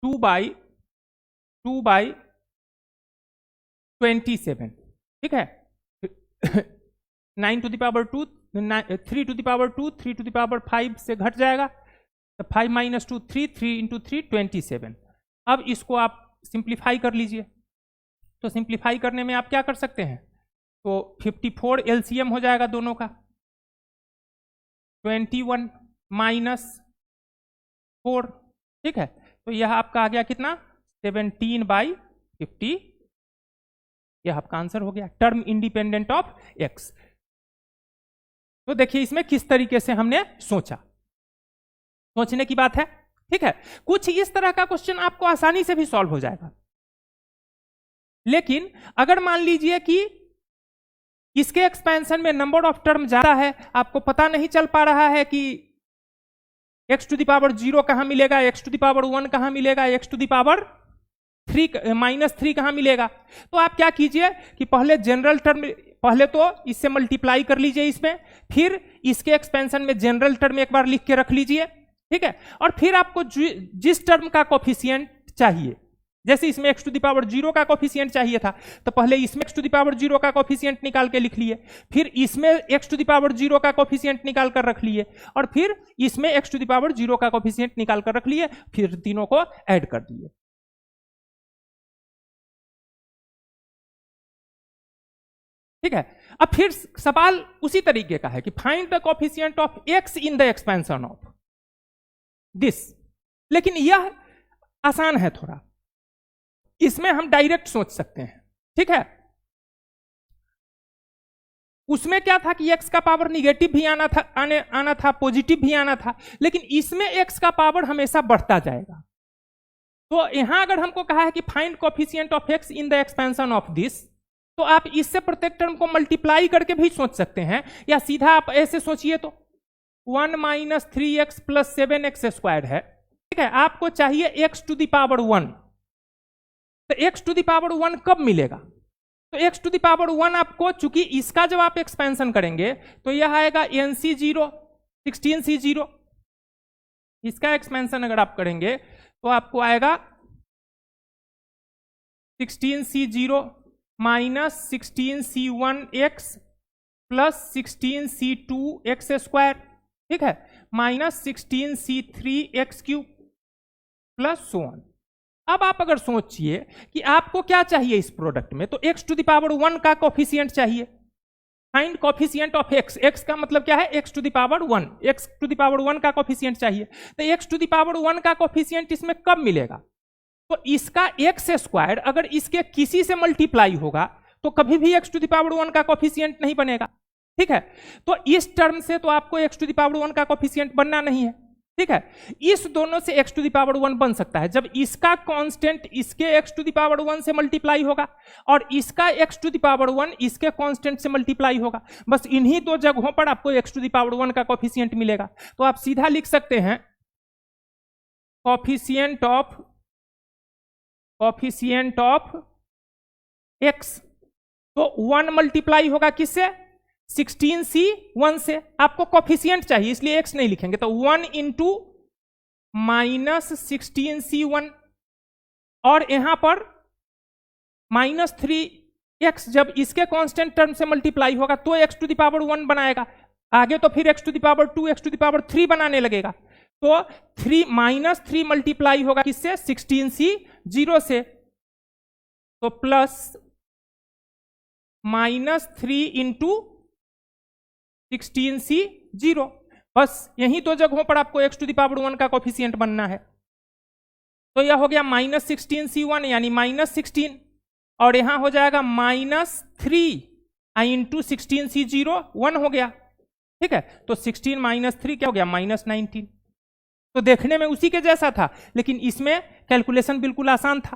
2/27। ठीक है, 9 to the power 2 3 to the power 2 3 to the power 5 से घट जाएगा, तो 5 - 2 3 3 इंटू 3 27। अब इसको आप सिंप्लीफाई कर लीजिए। तो सिंप्लीफाई करने में आप क्या कर सकते हैं, तो 54 एलसीएम हो जाएगा दोनों का, 21 - 4। ठीक है, तो यह आपका आ गया कितना, 17/50। यह आपका आंसर हो गया, टर्म इंडिपेंडेंट ऑफ एक्स। तो देखिए इसमें किस तरीके से हमने सोचा, सोचने की बात है। ठीक है, कुछ इस तरह का क्वेश्चन आपको आसानी से भी सॉल्व हो जाएगा, लेकिन अगर मान लीजिए कि इसके एक्सपेंशन में नंबर ऑफ टर्म ज्यादा है, आपको पता नहीं चल पा रहा है कि एक्स टू द पावर 0 कहां मिलेगा, एक्स टू द पावर 1 कहां मिलेगा, x to the power 3 minus 3 कहां मिलेगा। तो आप क्या कीजिए कि पहले जनरल टर्म, पहले तो इससे मल्टीप्लाई कर लीजिए इसमें, फिर इसके एक्सपेंशन में जनरल टर्म एक बार लिख के रख लीजिए, ठीक है। और फिर आपको जिस टर्म का कोफिशिएंट चाहिए, जैसे इसमें एक्स टू द पावर 0 का कोफिशिएंट चाहिए था, तो पहले इसमें एक्स टू द पावर 0 का कोफिशिएंट निकाल के लिख लिए, फिर इसमें एक्स टू द पावर 0 का कोफिशिएंट निकाल कर रख लिए, और फिर इसमें एक्स टू द पावर 0 का कोफिशिएंट निकाल कर रख लिए, फिर तीनों को ऐड कर दिए। ठीक है। अब फिर सवाल उसी तरीके का है कि find the coefficient of x in the expansion of this, लेकिन यह आसान है थोड़ा, इसमें हम डायरेक्ट सोच सकते हैं, ठीक है। उसमें क्या था कि एक्स का पावर निगेटिव भी आना था, पॉजिटिव भी आना था, लेकिन इसमें एक्स का पावर हमेशा बढ़ता जाएगा। तो यहां अगर हमको कहा है कि find coefficient of x in the expansion of this, तो आप इससे प्रत्येक टर्म को मल्टीप्लाई करके भी सोच सकते हैं, या सीधा आप ऐसे सोचिए तो 1 minus 3x plus 7x square है, ठीक है। आपको चाहिए x टू द पावर 1, तो x टू द पावर 1 कब मिलेगा, तो x टू द पावर 1 आपको, चूंकि इसका जब आप एक्सपेंशन करेंगे तो यह आएगा nc0 16c0, इसका एक्सपेंशन अगर आप करेंगे तो आपको आएगा 16c0 minus 16c1x plus 16c2x square, ठीक है, minus 16c3x cube plus so on. अब आप अगर सोचिए कि आपको क्या चाहिए इस प्रोडक्ट में, तो x टू द पावर 1 का कोफिशिएंट चाहिए। Find coefficient of x, x का मतलब क्या है, x to the power 1, x to the power 1 का कोफिशिएंट चाहिए। तो x टू द पावर 1 का कोफिशिएंट इसमें कब मिलेगा, तो इसका x स्क्वायर अगर इसके किसी से मल्टीप्लाई होगा तो कभी भी x टू द पावर 1 का कोफिशिएंट नहीं बनेगा, ठीक है। तो इस टर्म से तो आपको x टू द पावर 1 का कोफिशिएंट बनना नहीं है, ठीक है। इस दोनों से x टू द पावर 1 बन सकता है जब इसका कांस्टेंट इसके x टू द पावर 1 से मल्टीप्लाई होगा और इसका x टू द पावर 1 इसके कांस्टेंट से मल्टीप्लाई होगा। बस इन्हीं दो जगहों पर आपको x टू द पावर 1 का कोफिशिएंट मिलेगा। तो आप सीधा लिख सकते हैं कोफिशिएंट ऑफ x, तो 1 मल्टीप्लाई होगा किससे, 16c1 से। आपको कोफिशिएंट चाहिए इसलिए x नहीं लिखेंगे, तो 1 इंटू माइनस 16c1, और यहां पर माइनस 3x जब इसके कांस्टेंट टर्म से मल्टीप्लाई होगा तो x टू द पावर 1 बनाएगा, आगे तो फिर x to the power 2 x to the power 3 बनाने लगेगा। तो 3 माइनस 3 मल्टीप्लाई होगा किससे, 16c0 से, तो प्लस माइनस 3 इंटू 16c0। बस यही दो जगहों पर आपको x टू द पावर 1 का कोफिशिएंट बनना है। तो यह हो गया माइनस 16c1 यानी माइनस 16, और यहां हो जाएगा माइनस 3 इंटू 16c0 1 हो गया, ठीक है। तो 16 माइनस 3 क्या हो गया, माइनस 19। तो देखने में उसी के जैसा था, लेकिन इसमें कैलकुलेशन बिल्कुल आसान था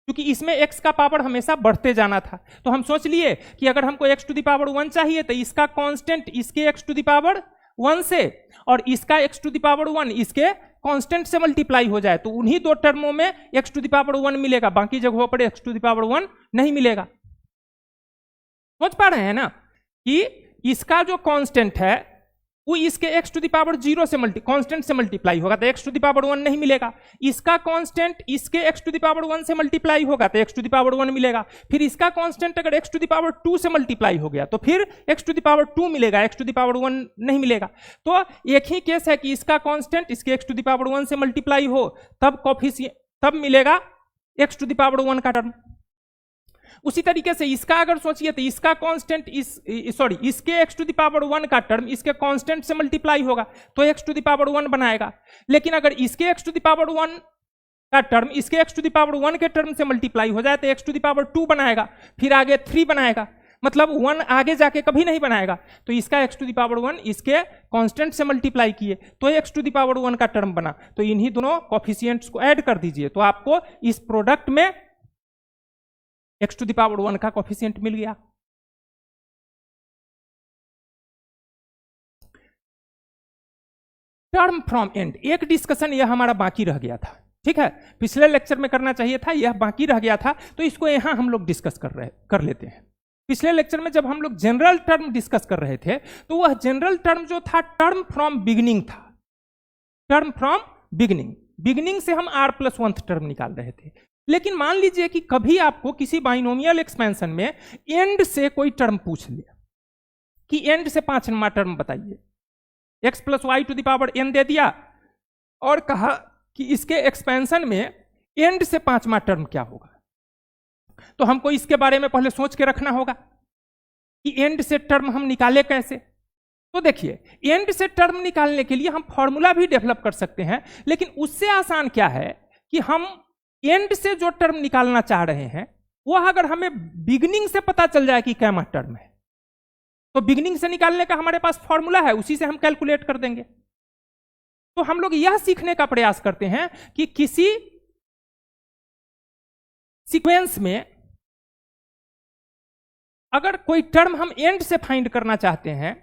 क्योंकि इसमें x का पावर हमेशा बढ़ते जाना था। तो हम सोच लिए कि अगर हमको x टू द पावर 1 चाहिए तो इसका कांस्टेंट इसके x टू द पावर 1 से और इसका x टू द पावर 1 इसके कांस्टेंट से मल्टीप्लाई हो जाए, तो उन्हीं दो टर्मों में x टू द पावर 1 मिलेगा, बाकी जगहों पर x टू द पावर 1 नहीं मिलेगा। सोच पा रहे हैं ना कि इसका जो कांस्टेंट है वो इसके x टू द पावर 0 से कांस्टेंट से मल्टीप्लाई होगा तो x टू द पावर 1 नहीं मिलेगा। इसका कांस्टेंट इसके x टू द पावर 1 से मल्टीप्लाई होगा तो x टू द पावर 1 मिलेगा। फिर इसका कांस्टेंट अगर x टू द पावर 2 से मल्टीप्लाई हो गया तो फिर x टू द पावर 2 मिलेगा, x टू द पावर 1 नहीं मिलेगा। तो एक ही केस है कि इसका कांस्टेंट इसके x टू द पावर 1 से मल्टीप्लाई हो तब मिलेगा x टू द पावर 1 का टर्म। उसी तरीके से इसका अगर सोचिए तो इसका कांस्टेंट इसके x टू द पावर 1 का टर्म इसके कांस्टेंट से मल्टीप्लाई होगा तो x टू द पावर 1 बनाएगा। लेकिन अगर इसके x टू द पावर 1 का टर्म इसके x टू द पावर 1 के टर्म से मल्टीप्लाई हो जाए तो x टू द पावर 2 बनाएगा, फिर आगे 3 बनाएगा, मतलब 1 आगे जाके कभी नहीं बनाएगा। तो इसका x टू द पावर 1 इसके कांस्टेंट से मल्टीप्लाई किए तो x टू द पावर 1 का टर्म बना। तो इन्हीं दोनों कोफिशिएंट्स को ऐड कर दीजिए तो आपको इस प्रोडक्ट में x टू द पावर 1 का कोफिशिएंट मिल गया। टर्म फ्रॉम एंड, एक डिस्कशन यह हमारा बाकी रह गया था, ठीक है, पिछले लेक्चर में करना चाहिए था, यह बाकी रह गया था, तो इसको यहां हम लोग डिस्कस कर लेते हैं। पिछले लेक्चर में जब हम लोग जनरल टर्म डिस्कस कर रहे थे तो वह जनरल टर्म जो था टर्म फ्रॉम बिगिनिंग था, टर्म फ्रॉम बिगिनिंग से हम r+1th टर्म निकाल रहे थे। लेकिन मान लीजिए कि कभी आपको किसी बाइनोमियल एक्सपेंशन में एंड से कोई टर्म पूछ लिया कि एंड से 5वां टर्म बताइए, x+y⁴ दे दिया और कहा कि इसके एक्सपेंशन में एंड से 5वां टर्म क्या होगा, तो हमको इसके बारे में पहले सोच के रखना होगा कि एंड से टर्म हम निकाले कैसे। तो देखिए, एंड से टर्म निकालने के लिए हम फॉर्मूला भी डेवलप कर सकते हैं, लेकिन उससे आसान क्या है कि हम एंड से जो टर्म निकालना चाह रहे हैं वह अगर हमें बिगिनिंग से पता चल जाए कि कैमा टर्म है, तो बिगिनिंग से निकालने का हमारे पास फॉर्मूला है, उसी से हम कैलकुलेट कर देंगे। तो हम लोग यह सीखने का प्रयास करते हैं कि किसी सीक्वेंस में अगर कोई टर्म हम एंड से फाइंड करना चाहते हैं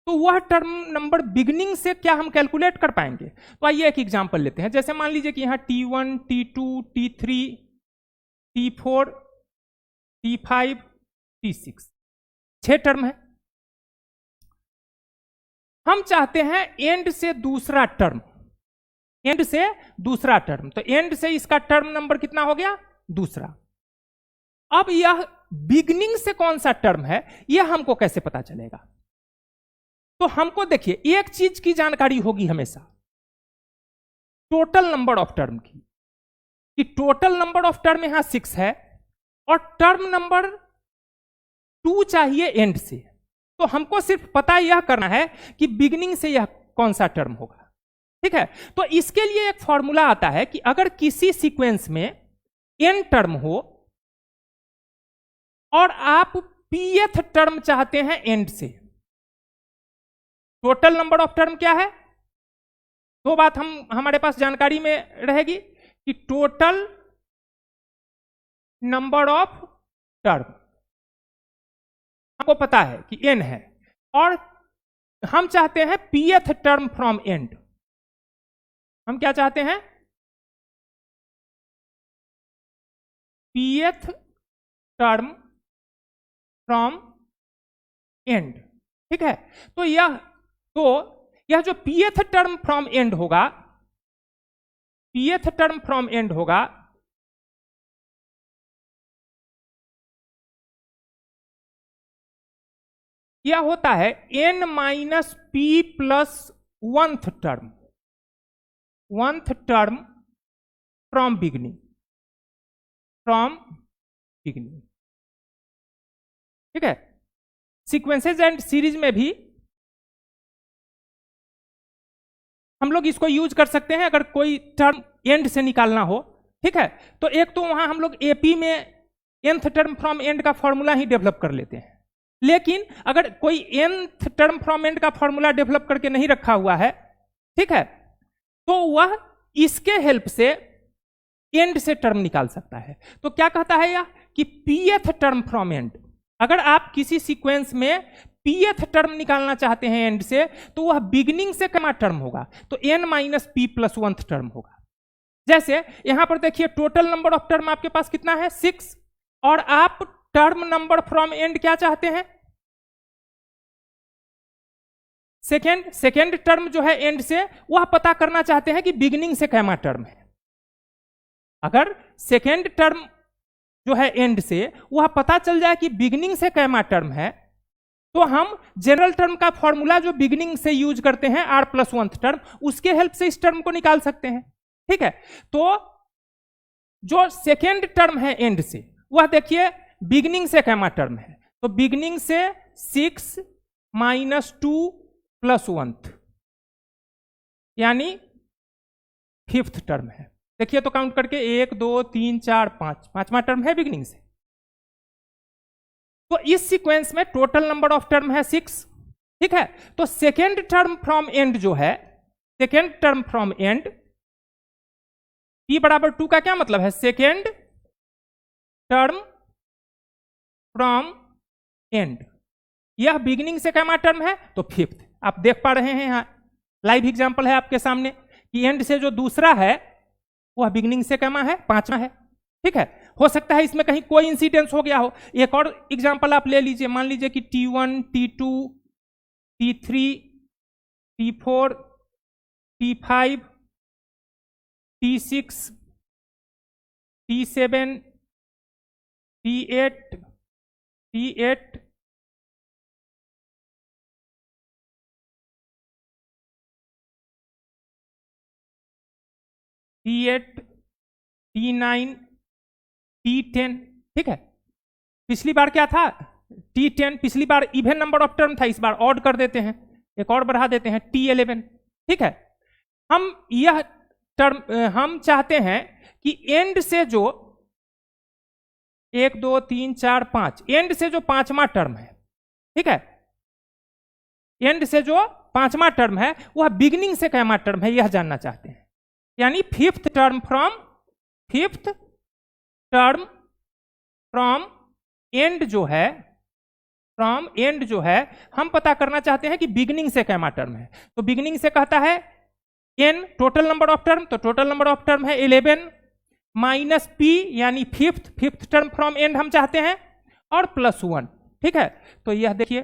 तो वह टर्म नंबर बिगिनिंग से क्या हम कैलकुलेट कर पाएंगे। तो आइए एक एग्जांपल लेते हैं। जैसे मान लीजिए कि यहां T1, T2, T3, T4, T5, T6 6 term है। हम चाहते हैं एंड से दूसरा टर्म, एंड से दूसरा टर्म, तो एंड से इसका टर्म नंबर कितना हो गया, दूसरा। अब यह बिगिनिंग से कौन सा टर्म है यह हमको कैसे पता चलेगा। तो हमको देखिए एक चीज की जानकारी होगी हमेशा, टोटल नंबर ऑफ टर्म की, कि टोटल नंबर ऑफ टर्म यहां 6 है और टर्म नंबर 2 चाहिए एंड से। तो हमको सिर्फ पता यह करना है कि बिगिनिंग से यह कौन सा टर्म होगा, ठीक है। तो इसके लिए एक फॉर्मूला आता है कि अगर किसी सीक्वेंस में n टर्म हो और आप pth टर्म चाहते हैं एंड से, टोटल नंबर ऑफ टर्म क्या है, दो बात हमारे पास जानकारी में रहेगी कि टोटल नंबर ऑफ टर्म हमको पता है कि n है और हम चाहते हैं pth टर्म फ्रॉम एंड। हम क्या चाहते हैं, pth टर्म फ्रॉम एंड, ठीक है। तो यह जो pth टर्म फ्रॉम एंड होगा, pth टर्म फ्रॉम एंड होगा, यह होता है n minus p plus 1th term, 1th term from beginning, ठीक है। सीक्वेंसेज एंड सीरीज में भी हम लोग इसको यूज कर सकते हैं अगर कोई टर्म एंड से निकालना हो, ठीक है। तो एक तो वहां हम लोग एपी में nth टर्म फ्रॉम एंड का फॉर्मूला ही डेवलप कर लेते हैं, लेकिन अगर कोई nth टर्म फ्रॉम एंड का फॉर्मूला डेवलप करके नहीं रखा हुआ है, ठीक है, तो वह इसके हेल्प से एंड से टर्म निकाल सकता है। तो क्या कहता है यह कि pth टर्म फ्रॉम एंड, अगर आप किसी सीक्वेंस में pth टर्म निकालना चाहते हैं एंड से, तो वह बिगिनिंग से कितना टर्म होगा, तो n minus p plus 1th term होगा। जैसे यहां पर देखिए टोटल नंबर ऑफ टर्म आपके पास कितना है, 6, और आप टर्म नंबर फ्रॉम एंड क्या चाहते हैं, सेकेंड टर्म जो है एंड से, वह पता करना चाहते हैं कि बिगिनिंग से कैमा टर्म है। अगर सेकेंड टर्म जो है एंड से वह पता चल जाए कि बिगिनिंग से कैमा टर्म है, तो हम जनरल टर्म का फॉर्मूला जो बिगिनिंग से यूज करते हैं r+1th टर्म, उसके हेल्प से इस टर्म को निकाल सकते हैं, ठीक है। तो जो सेकेंड टर्म है एंड से, वह देखिए बिगिनिंग से कैमा टर्म है, तो बिगिनिंग से 6 माइनस 2 प्लस 1th यानी 5th टर्म है। देखिए तो काउंट करके 1 2 3 4 5, 5वां टर्म है बिगिनिंग से। तो इस सीक्वेंस में टोटल नंबर ऑफ टर्म है 6, ठीक है। तो सेकेंड टर्म फ्रॉम एंड जो है, second term from and, t बराबर 2 का क्या मतलब है, सेकेंड टर्म फ्रॉम एंड, यह बिगिनिंग से कैमा टर्म है, तो 5th। आप देख पा रहे हैं यहां लाइव एग्जांपल है आपके सामने कि एंड से जो दूसरा है वह बिगनिंग से कमा है, 5वां है। ठीक है, हो सकता है इसमें कहीं कोई इंसिडेंस हो गया हो। एक और एग्जांपल आप ले लीजिए, मान लीजिए कि T1, T2, T3, T4, T5, T6, T7, T8, T8, T8, T9, T10। ठीक है, पिछली बार क्या था, T10, पिछली बार इवन नंबर ऑफ टर्म था, इस बार ऑड कर देते हैं, एक और बढ़ा देते हैं T11। ठीक है, हम यह टर्म हम चाहते हैं कि एंड से जो 1 2 3 4 5, एंड से जो 5वां टर्म है, ठीक है, एंड से जो 5वां टर्म है वह बिगिनिंग से कैमा टर्म है, यह जानना चाहते हैं। यानी फिफ्थ टर्म फ्रॉम एंड जो है, फ्रॉम एंड जो है हम पता करना चाहते हैं कि बिगिनिंग से कैमा टर्म है। तो बिगिनिंग से कहता है n total number of term, तो टोटल नंबर ऑफ टर्म है 11 माइनस p यानी फिफ्थ टर्म फ्रॉम एंड हम चाहते हैं, और +1। ठीक है, तो यह देखिए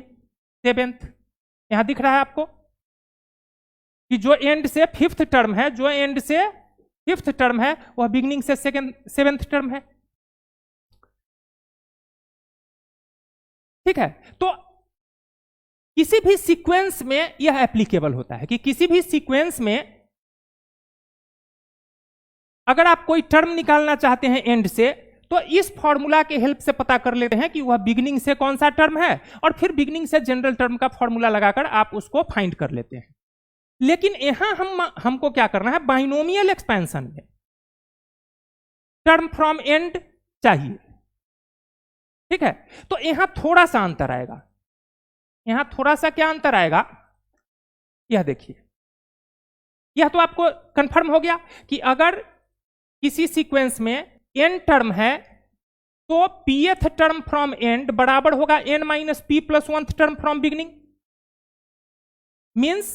7th यहां दिख रहा है आपको कि जो एंड से फिफ्थ टर्म है, जो एंड से फिफ्थ टर्म है वह बिगिनिंग से 7th टर्म है। ठीक है, तो किसी भी सीक्वेंस में यह एप्लीकेबल होता है कि किसी भी सीक्वेंस में अगर आप कोई टर्म निकालना चाहते हैं एंड से, तो इस फॉर्मूला के हेल्प से पता कर लेते हैं कि वह बिगिनिंग से कौन सा टर्म है, और फिर बिगिनिंग से जनरल टर्म का फॉर्मूला लगाकर आप उसको फाइंड कर लेते हैं। लेकिन यहां हमको क्या करना है, बाइनोमियल एक्सपेंशन में टर्म फ्रॉम एंड चाहिए। ठीक है, तो यहां थोड़ा सा अंतर आएगा। यहां थोड़ा सा क्या अंतर आएगा, यह देखिए, यह तो आपको कंफर्म हो गया कि अगर किसी सीक्वेंस में n टर्म है तो pth टर्म फ्रॉम एंड बराबर होगा n minus p plus 1th term from beginning. Means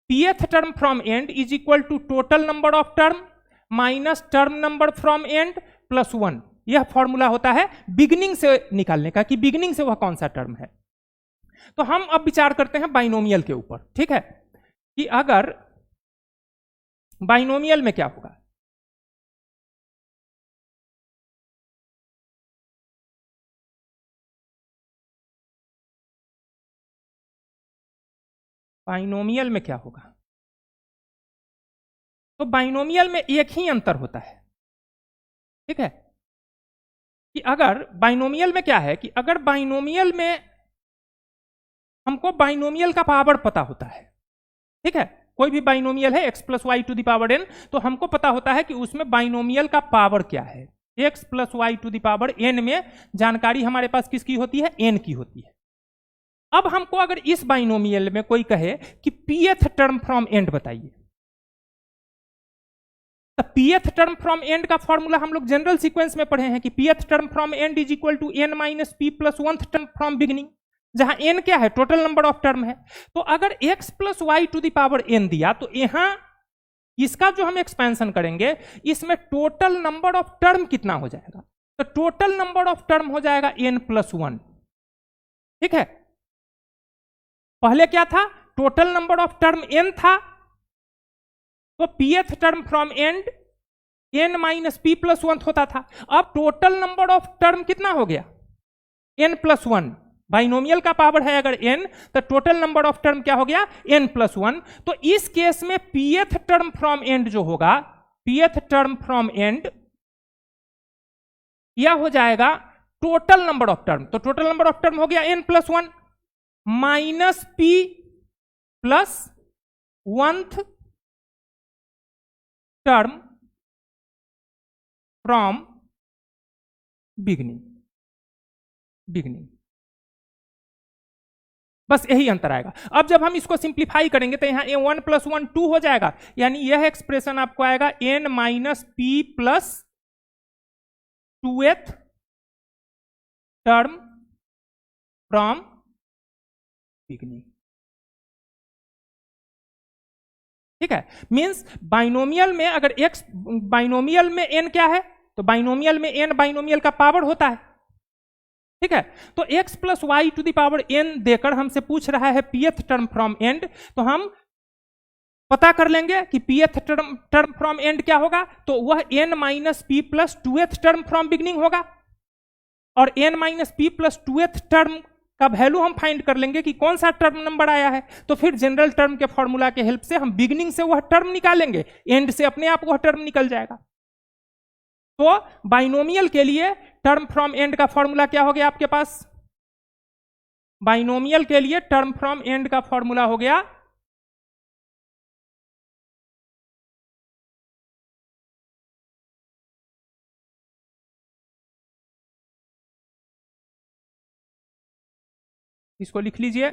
pth term from end is equal to total number of term minus term number from end plus 1। यह formula होता है beginning से निकालने का कि beginning से वह कौन सा टर्म है। तो हम अब विचार करते हैं बाइनोमियल के ऊपर। ठीक है, कि अगर बाइनोमियल में क्या होगा, बाइनोमियल में क्या होगा, तो बाइनोमियल में एक ही अंतर होता है। ठीक है, कि अगर बाइनोमियल में क्या है कि अगर बाइनोमियल में हमको बाइनोमियल का पावर पता होता है। ठीक है, कोई भी बाइनोमियल है x plus y to the power n, तो हमको पता होता है कि उसमें बाइनोमियल का पावर क्या है। x plus y to the power n में जानकारी हमारे पास किसकी होती है, n की होती है। अब हमको अगर इस बाइनोमियल में कोई कहे कि pth टर्म फ्रॉम एंड बताइए, तो pth टर्म फ्रॉम एंड का फॉर्मूला हम लोग जनरल सीक्वेंस में पढ़े हैं कि pth term from end is equal to n minus p plus 1th term from beginning, जहां n क्या है, टोटल नंबर ऑफ टर्म है। तो अगर x plus y to the power n दिया, तो यहां इसका जो हम एक्सपेंशन करेंगे इसमें टोटल नंबर ऑफ टर्म कितना हो जाएगा, तो टोटल नंबर ऑफ टर्म हो जाएगा n प्लस 1। ठीक है, पहले क्या था, total number of term n था, तो pth term from and n minus p plus 1 होता था। अब टोटल नंबर ऑफ टर्म कितना हो गया, n प्लस 1। बाइनोमियल का पावर है अगर n, तो टोटल नंबर ऑफ टर्म क्या हो गया, n प्लस 1। तो इस केस में pth टर्म फ्रॉम एंड जो होगा, pth टर्म फ्रॉम एंड यह हो जाएगा टोटल नंबर ऑफ टर्म। तो टोटल नंबर ऑफ टर्म हो गया n plus 1 minus p plus 1th term from beginning. बस यही अंतर आएगा। अब जब हम इसको सिंप्लीफाई करेंगे तो यहां a1 प्लस 1 2 हो जाएगा, यानी यह एक्सप्रेशन आपको आएगा n minus p plus 2th term from beginning. ठीक है, मींस बाइनोमियल में अगर x, बाइनोमियल में n क्या है, तो बाइनोमियल में n बाइनोमियल का पावर होता है। ठीक है, तो x plus y to the power n देकर हमसे पूछ रहा है pth टर्म फ्रॉम एंड, तो हम पता कर लेंगे कि pth टर्म फ्रॉम एंड क्या होगा, तो वह n minus p plus 2th term from beginning होगा, और n minus p plus 2th term का वैल्यू हम फाइंड कर लेंगे कि कौन सा टर्म नंबर आया है, तो फिर जनरल टर्म के फॉर्मूला के हेल्प से हम बिगनिंग से वह टर्म निकालेंगे, एंड से अपने आप वह टर्म निकल जाएगा। तो बाइनोमियल के लिए टर्म फ्रॉम एंड का फॉर्मूला क्या हो गया आपके पास, बाइनोमियल के लिए टर्म फ्रॉम एंड का फॉर्मूला हो गया इसको लिख लीजिए,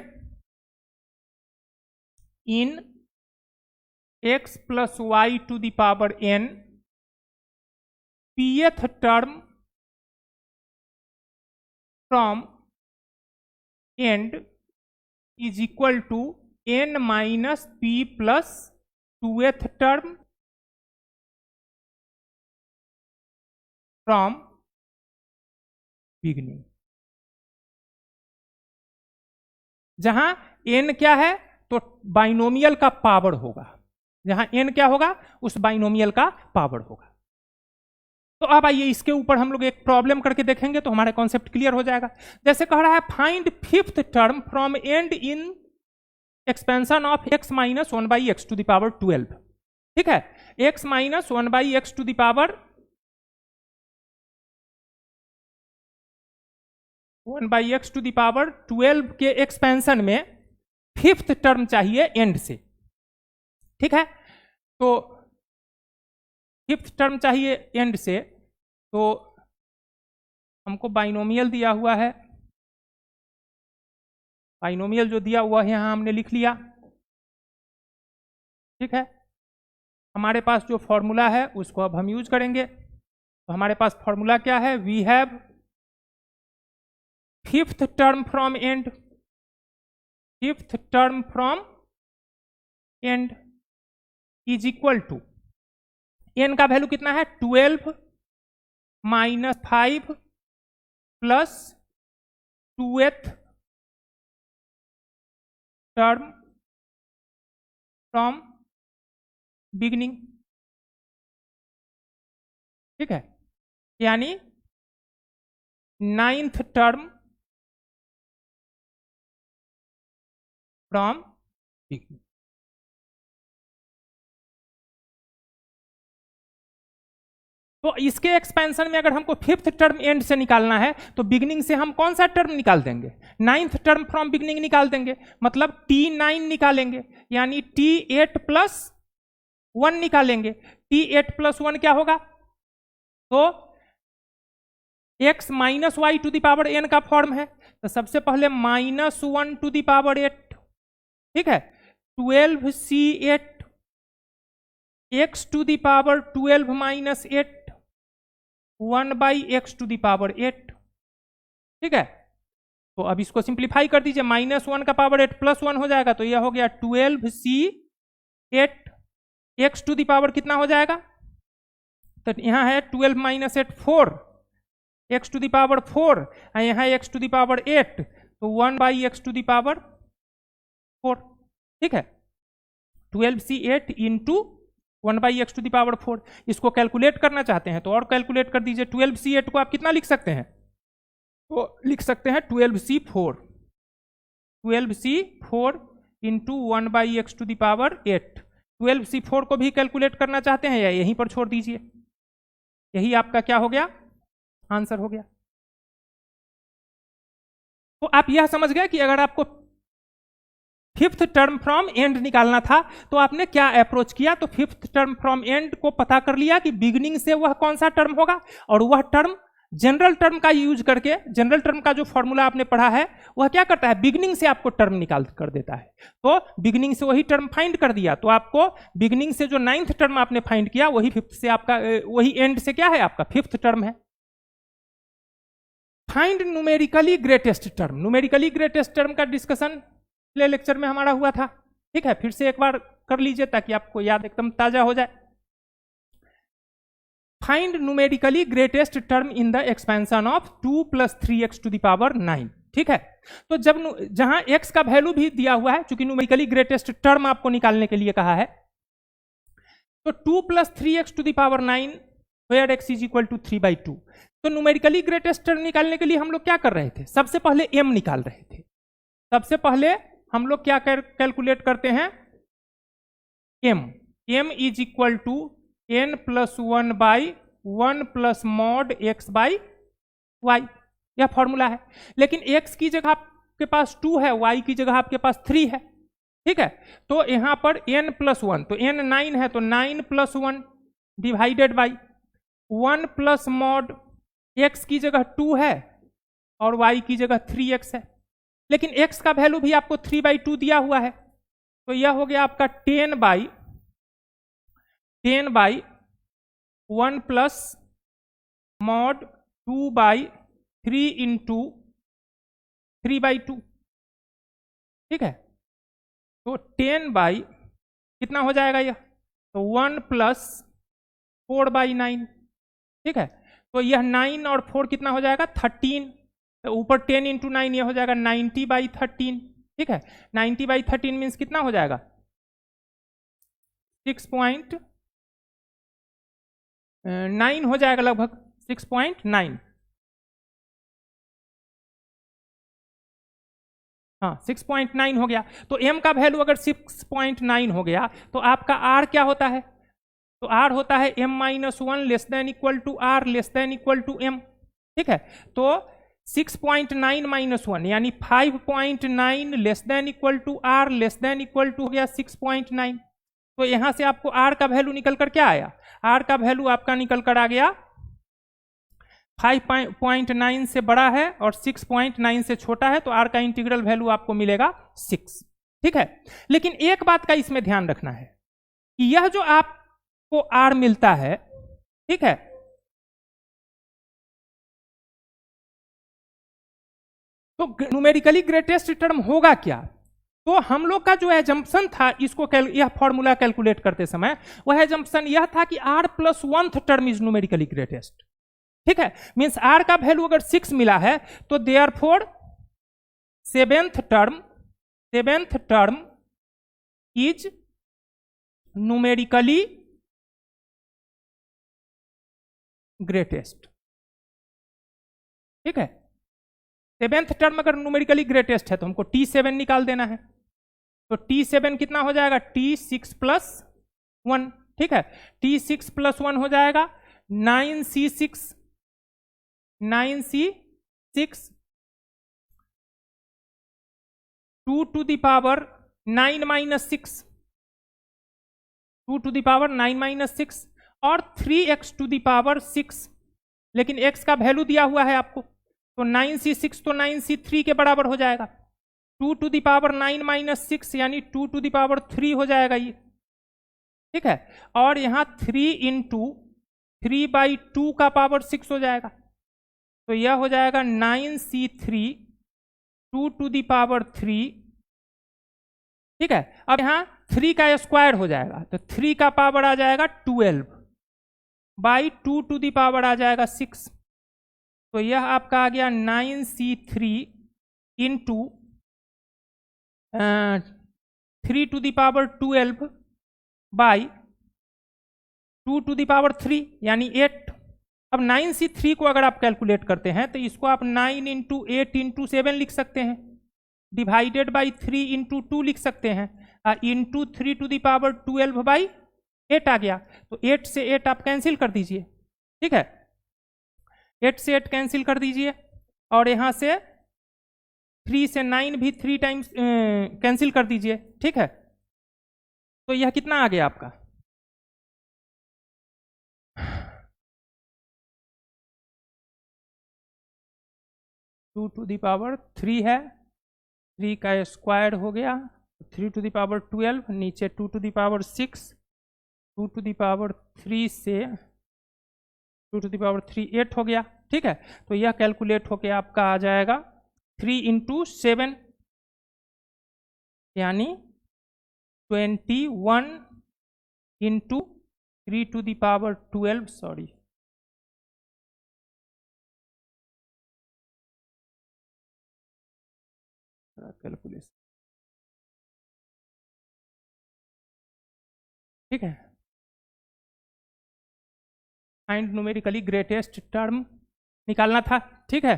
in x plus y to the power n pth term from end is equal to n minus p plus 2th term from beginning. जहां n क्या है तो बाइनोमियल का पावर होगा, जहां n क्या होगा उस बाइनोमियल का पावर होगा। तो अब आइए इसके ऊपर हम लोग एक प्रॉब्लम करके देखेंगे तो हमारा कॉन्सेप्ट क्लियर हो जाएगा। जैसे कह रहा है find 5th term from end in expansion of x minus 1 by x to the power 12। ठीक है, x minus 1 by x to the power 1 by x to the power 12 के एक्सपेंशन में 5th टर्म चाहिए एंड से। ठीक है, तो 5th term चाहिए एंड से, तो हमको बाइनोमियल दिया हुआ है, बाइनोमियल जो दिया हुआ है यहां हमने लिख लिया। ठीक है, हमारे पास जो फॉर्मूला है उसको अब हम यूज करेंगे। तो हमारे पास फॉर्मूला क्या है, we have 5th term from end, 5th term from end is equal to n का वैल्यू कितना है 12 minus 5 plus 2th term from beginning. ठीक है, यानी 9th टर्म फ्रॉम बिगनिंग। तो इसके एक्सपेंशन में अगर हमको 5th टर्म एंड से निकालना है तो बिगनिंग से हम कौन सा टर्म निकाल देंगे, 9th टर्म फ्रॉम बिगनिंग निकाल देंगे, मतलब T9 निकालेंगे, यानी T8 प्लस 1 निकालेंगे। T8 प्लस 1 क्या होगा, तो x minus y to the power n का फॉर्म है, तो सबसे पहले -1 टू द पावर 8। ठीक है, 12C8 x to the power 12 minus 8 1 by x to the power 8। ठीक है, तो अब इसको सिंप्लीफाई कर दीजिए, -1 का पावर 8 प्लस 1 हो जाएगा, तो यह हो गया 12C8 x to the power कितना हो जाएगा, तो यहां है 12 minus 8 4 x to the power 4, यहां x टू द पावर 8, तो 1 by x to the power 4। ठीक है, 12C8 into 1 by x to the power 4। इसको कैलकुलेट करना चाहते हैं तो और कैलकुलेट कर दीजिए, 12C8 को आप कितना लिख सकते हैं, तो लिख सकते हैं 12C4, 12C4 into 1 by x to the power 8। 12C4 को भी कैलकुलेट करना चाहते हैं या यहीं पर छोड़ दीजिए, यही आपका क्या हो गया, आंसर हो गया। तो आप यह समझ गए कि अगर आपको 5th टर्म फ्रॉम एंड निकालना था तो आपने क्या अप्रोच किया, तो 5th टर्म फ्रॉम एंड को पता कर लिया कि बिगिनिंग से वह कौन सा टर्म होगा, और वह टर्म जनरल टर्म का यूज करके, जनरल टर्म का जो फॉर्मूला आपने पढ़ा है वह क्या करता है, बिगिनिंग से आपको टर्म निकाल कर देता है। तो बिगिनिंग से वही टर्म फाइंड कर दिया, तो आपको बिगिनिंग से जो 9th टर्म आपने फाइंड किया वही 5th से आपका, वही एंड से क्या है आपका 5th टर्म है। Find numerically greatest term, numerically greatest term का डिस्कशन पिछले लेक्चर में हमारा हुआ था। ठीक है, फिर से एक बार कर लीजिए ताकि आपको याद एकदम ताजा हो जाए। Find numerically greatest term in the expansion of 2 + 3x to the power 9। ठीक है, तो जब जहां x का वैल्यू भी दिया हुआ है, चूंकि न्यूमेरिकली ग्रेटेस्ट टर्म आपको निकालने के लिए कहा है, तो 2 + 3x to the power 9 where x is equal to 3/2। तो न्यूमेरिकली ग्रेटेस्ट टर्म निकालने के लिए हम लोग क्या कर रहे थे? सबसे पहले m निकाल रहे थे। सबसे पहले हम लोग क्या कैलकुलेट करते हैं? m is equal to n + 1/1 + mod x/y, यह फॉर्मूला है। लेकिन x की जगह आपके पास 2 है, y की जगह आपके पास 3 है। ठीक है, तो यहां पर n + 1, तो n 9 है, तो 9 + 1 डिवाइडेड बाई 1 + mod x की जगह 2 है और y की जगह 3x है। लेकिन x का वैल्यू भी आपको 3/2 दिया हुआ है, तो यह हो गया आपका 10/1 + mod 2/3 इंटू 3/2। ठीक है, तो 10 कितना हो जाएगा यह? तो 1 + 4/9। ठीक है, तो यह 9 और 4 कितना हो जाएगा? 13। तो ऊपर 10 इंटू 9 यह हो जाएगा 90/13। ठीक है, 90/13 मीन्स कितना हो जाएगा? 6.9 हो जाएगा, लगभग 6.9। हाँ, 6.9 हो गया। तो m का वैल्यू अगर 6.9 हो गया तो आपका r क्या होता है? तो r होता है m - 1 less than equal to r less than equal to m। ठीक है, तो 6.9 - 1 यानी 5.9 less than equal to r less than equal टू हो गया 6.9। तो यहां से आपको r का वैल्यू निकल कर क्या आया? r का वैल्यू आपका निकल कर आ गया 5.9 से बड़ा है और 6.9 से छोटा है, तो r का इंटीग्रल वैल्यू आपको मिलेगा 6। ठीक है, लेकिन एक बात का इसमें ध्यान रखना है कि यह जो आपको r मिलता है, ठीक है, तो न्यूमेरिकली ग्रेटेस्ट टर्म होगा क्या? तो हम लोग का जो एजम्पशन था इसको यह फॉर्मूला कैलकुलेट करते समय, वह एजम्पशन यह था कि r + 1th term is numerically greatest. ठीक है, मींस r का वैल्यू अगर 6 मिला है तो therefore 7th term is numerically greatest. ठीक है, 7th टर्म अगर न्यूमेरिकली ग्रेटेस्ट है तो हमको T7 निकाल देना है। तो T7 कितना हो जाएगा? T6 + 1। ठीक है, T6 + 1 हो जाएगा 9C6 2 to the power 9 - 6 2 to the power 9 - 6 और 3x टू द पावर 6। लेकिन x का वैल्यू दिया हुआ है आपको, तो 9C6 तो 9C3 के बराबर हो जाएगा। 2 टू द पावर 9 - 6 यानी 2 टू द पावर 3 हो जाएगा ये। ठीक है, और यहां 3 इंटू 3/2 का पावर 6 हो जाएगा, तो यह हो जाएगा 9C3 2 टू द पावर 3। ठीक है, अब यहां 3 का स्क्वायर हो जाएगा, तो 3 का पावर आ जाएगा 12/2 टू द पावर आ जाएगा 6। तो यह आपका आ गया 9C3 into 3 to the power 12/2 to the power 3 यानी 8। अब 9C3 को अगर आप कैलकुलेट करते हैं तो इसको आप 9 इंटू 8 इंटू 7 लिख सकते हैं, डिवाइडेड बाई 3 इंटू 2 लिख सकते हैं, इंटू 3 टू द पावर 12/8 आ गया। तो 8 से 8 आप कैंसिल कर दीजिए। ठीक है, 8 से 8 कैंसिल कर दीजिए, और यहां से 3 से 9 भी 3 टाइम्स कैंसिल कर दीजिए। ठीक है, तो यह कितना आ गया आपका? 2 टू द पावर 3 है, 3 का स्क्वायर हो गया 3 टू द पावर 12, नीचे 2 to the power 6, 2 to the power 3 से 2 टू द पावर 3 8 हो गया। ठीक है, तो यह कैलकुलेट होके आपका आ जाएगा 3 इंटू 7 यानी 21 into 3 to the power 12, sorry, calculation, ठीक है। फाइंड न्यूमेरिकली ग्रेटेस्ट टर्म निकालना था, ठीक है।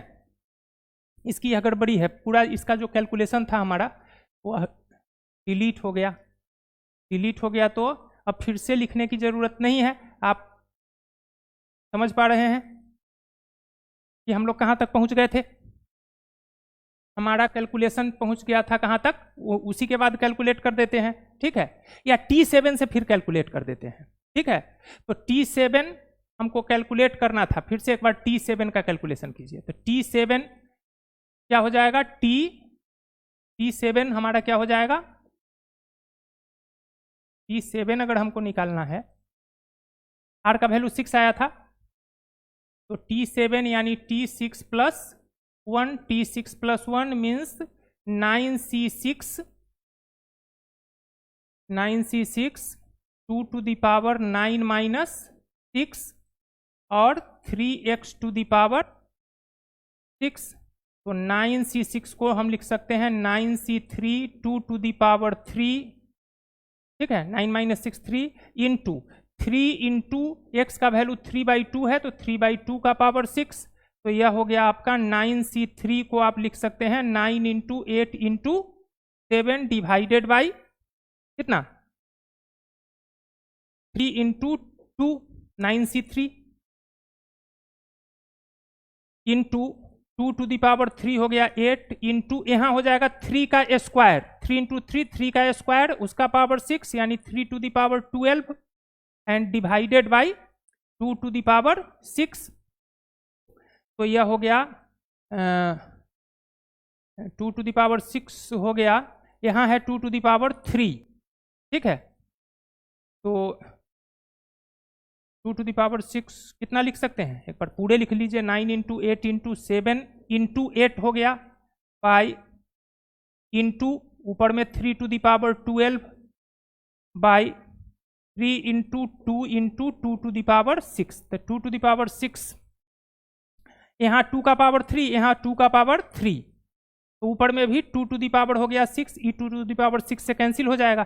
इसकी यह गड़बड़ी है, पूरा इसका जो कैलकुलेशन था हमारा वो डिलीट हो गया। डिलीट हो गया तो अब फिर से लिखने की जरूरत नहीं है। आप समझ पा रहे हैं कि हम लोग कहाँ तक पहुँच गए थे। हमारा कैलकुलेशन पहुँच गया था कहाँ तक, वो उसी के बाद कैलकुलेट कर देते हैं, ठीक है। या T7 से फिर कैलकुलेट कर देते हैं, ठीक है। तो T7 हमको कैलकुलेट करना था, फिर से एक बार T7 का कैलकुलेशन कीजिए। तो T7 क्या हो जाएगा, T7 हमारा क्या हो जाएगा, T7 अगर हमको निकालना है, R का वैल्यू 6 आया था, तो T7 यानी T6 plus 1, T6 plus 1 means 9C6, 2 to the power 9 minus 6 और 3x टू द पावर 6। तो 9C6 को हम लिख सकते हैं 9C3 2 टू द पावर 3, ठीक है, 9 माइनस 6 3 इंटू 3 इंटू एक्स का वैल्यू 3/2 है, तो 3/2 का पावर 6। तो यह हो गया आपका 9C3 को आप लिख सकते हैं 9 इंटू 8 इंटू 7 डिवाइडेड बाई कितना, 3 into 2, 9C3 into 2 to the power 3 हो गया 8 इंटू यहाँ हो जाएगा 3 का स्क्वायर, 3 इंटू 3 का स्क्वायर, उसका पावर 6 यानी 3 to the power 12 and divided by 2 to the power 6। तो यह हो गया 2 टू द पावर 6 हो गया, यहाँ है 2 टू द पावर 3, ठीक है। तो 2 टू द पावर 6 कितना लिख सकते हैं, एक बार पूरे लिख लीजिए, 9 इंटू 8 इंटू 7 इंटू 8 हो गया बाई इंटू ऊपर में 3 to the power 12 by 3 into 2 into 2 to the power 6। तो 2 टू द पावर 6, यहाँ 2 का पावर 3, यहाँ 2 का पावर 3, तो ऊपर में भी 2 टू द पावर हो गया 6, ई 2 टू द पावर 6 से कैंसिल हो जाएगा,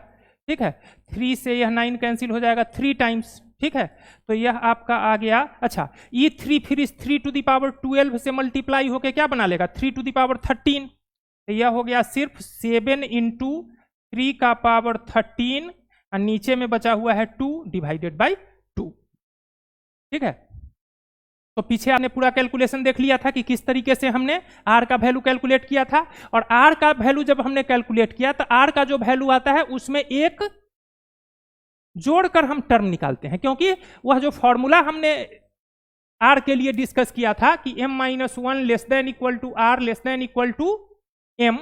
ठीक है। 3 से यह 9 कैंसिल हो जाएगा 3 टाइम्स, ठीक है। तो यह आपका आ गया, अच्छा ये 3 फिर इस 3 टू द पावर 12 से मल्टीप्लाई होके क्या बना लेगा, 3 टू द पावर 13। तो यह हो गया सिर्फ 7 इंटू 3 का पावर 13 और नीचे में बचा हुआ है 2 डिवाइडेड बाई 2, ठीक है। तो पीछे आपने पूरा कैलकुलेशन देख लिया था कि किस तरीके से हमने R का वैल्यू कैलकुलेट किया था। और R का वैल्यू जब हमने कैलकुलेट किया तो R का जो वैल्यू आता है उसमें एक जोड़कर हम टर्म निकालते हैं, क्योंकि वह जो फॉर्मूला हमने R के लिए डिस्कस किया था कि m-1 less than equal to R less than equal to m,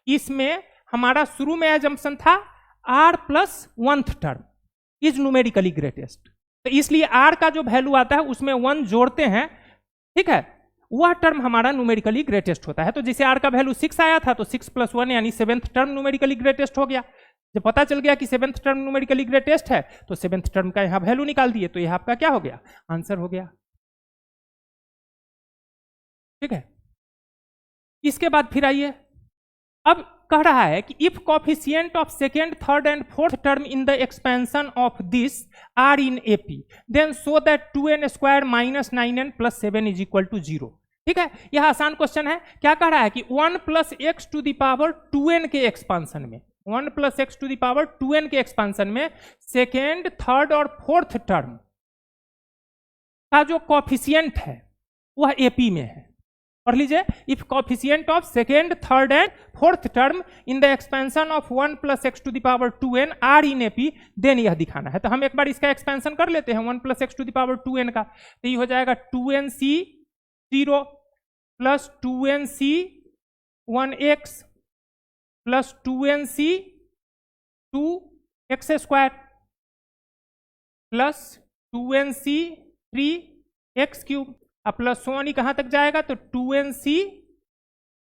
इसमें हमारा शुरू में एजम्पशन था R plus 1th term is numerically greatest. तो इसलिए R का जो वैल्यू आता है उसमें 1 जोड़ते हैं, ठीक है, वह टर्म हमारा न्यूमेरिकली ग्रेटेस्ट होता है। तो जैसे R का वैल्यू 6 आया था तो 6 प्लस 1 यानी 7th टर्म न्यूमेरिकली ग्रेटेस्ट हो गया। जब पता चल गया कि 7th टर्म न्यूमेरिकली ग्रेटेस्ट है तो 7th टर्म का यहाँ वैल्यू निकाल दिए, तो यह आपका क्या हो गया, आंसर हो गया, ठीक है। इसके बाद फिर आइए, अब कह रहा है कि if coefficient of second, third and fourth term in the expansion of this are in AP then so that 2n square minus 9n plus 7 is equal to 0, ठीक है। यह आसान क्वेश्चन है। क्या कह रहा है कि 1 plus x to the power 2n के एक्सपांसन में, 1 plus x to the power 2n के एक्सपांसन में सेकेंड, थर्ड और फोर्थ टर्म का जो कोफिशिएंट है वह एपी में है। पढ़ लीजिए, if coefficient of second, third and fourth term in the expansion of 1 plus x to the power 2n are in AP then यह दिखाना है। तो हम एक बार इसका एक्सपेंशन कर लेते हैं 1 plus x to the power 2n का। तो ये हो जाएगा 2nc 0 plus 2nc 1x plus 2nc 2x square plus 2nc 3x cube, अब प्लस 1 कहां तक जाएगा, तो 2nc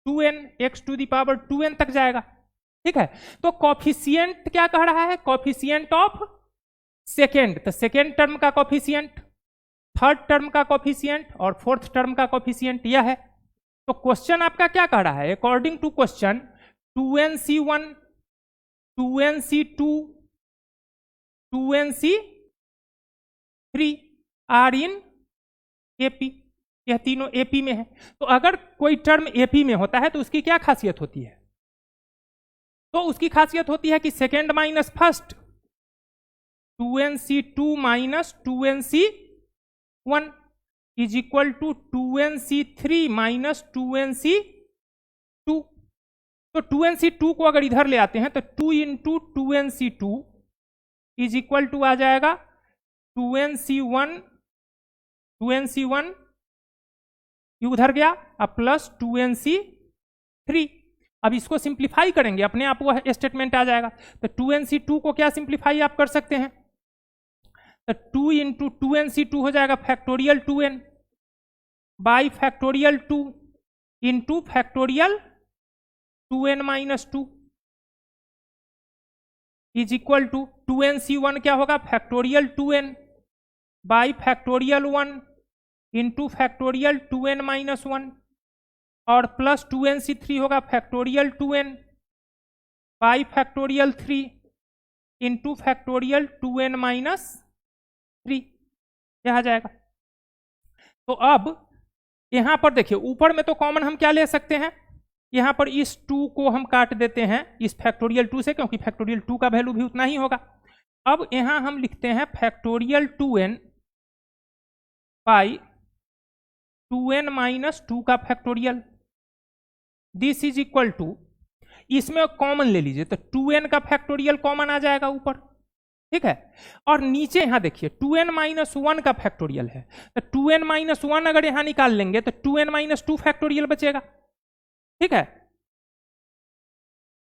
2n x to the power 2n तक जाएगा, ठीक है। तो कॉफिशिएंट क्या कह रहा है, कॉफिशिएंट ऑफ सेकेंड, तो सेकेंड टर्म का कॉफिशिएंट, थर्ड टर्म का कॉफिशिएंट और फोर्थ टर्म का कॉफिशिएंट यह है। तो क्वेश्चन आपका क्या कह रहा है, according to question 2nc1 2nc2 2nc3 are in AP, यह तीनों एपी में है। तो अगर कोई टर्म एपी में होता है तो उसकी क्या खासियत होती है, तो उसकी खासियत होती है कि second minus first 2nc2 minus 2nc1 is equal to 2nc3 minus 2nc2। तो 2nc2 को अगर इधर ले आते हैं तो 2 into 2nc2 is equal to आ जाएगा 2nc1 ये उधर गया, अब प्लस 2nc3। अब इसको सिंप्लीफाई करेंगे, अपने आप वह स्टेटमेंट आ जाएगा। तो 2nc2 को क्या सिंप्लीफाई आप कर सकते हैं, तो 2 इंटू 2nc2 हो जाएगा factorial 2n by factorial 2 into factorial 2n minus 2 is equal to 2nc1 क्या होगा factorial 2n by factorial 1 into factorial 2n minus 1 और प्लस 2nc3 होगा factorial 2n by factorial 3 into factorial 2n minus 3, यह आ जाएगा। तो अब यहां पर देखिए ऊपर में तो कॉमन हम क्या ले सकते हैं, यहां पर इस 2 को हम काट देते हैं इस फैक्टोरियल 2 से, क्योंकि फैक्टोरियल 2 का वैल्यू भी उतना ही होगा। अब यहां हम लिखते हैं factorial 2n by 2n minus 2 का factorial, this is equal to, इसमें कॉमन ले लीजिए तो 2n का फैक्टोरियल कॉमन आ जाएगा ऊपर, ठीक है। और नीचे यहां देखिए 2n माइनस 1 का फैक्टोरियल है, तो 2n माइनस 1 अगर यहां निकाल लेंगे तो 2n माइनस 2 फैक्टोरियल बचेगा, ठीक है।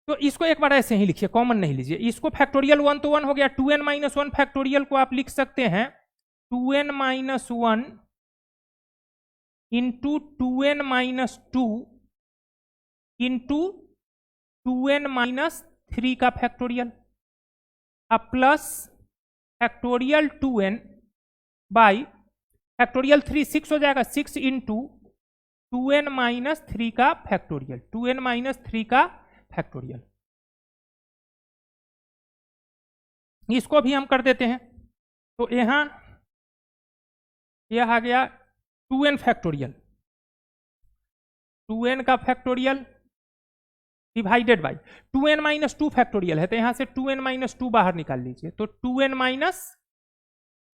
तो इसको एक बार ऐसे ही लिखिए, कॉमन नहीं लीजिए, इसको फैक्टोरियल 1 तो 1 हो गया, 2n माइनस 1 फैक्टोरियल को आप लिख सकते हैं 2n minus 1 into 2n minus 2 into 2n minus 3 का फैक्टोरियल, अब plus factorial 2n by factorial 3 6 हो जाएगा, 6 इंटू 2n माइनस 3 का फैक्टोरियल, 2n माइनस 3 का फैक्टोरियल। इसको भी हम कर देते हैं, तो यहां यह आ गया 2n फैक्टोरियल, 2n का factorial divided by 2n minus 2 factorial है, तो यहां से 2n माइनस 2 बाहर निकाल लीजिए, तो 2n माइनस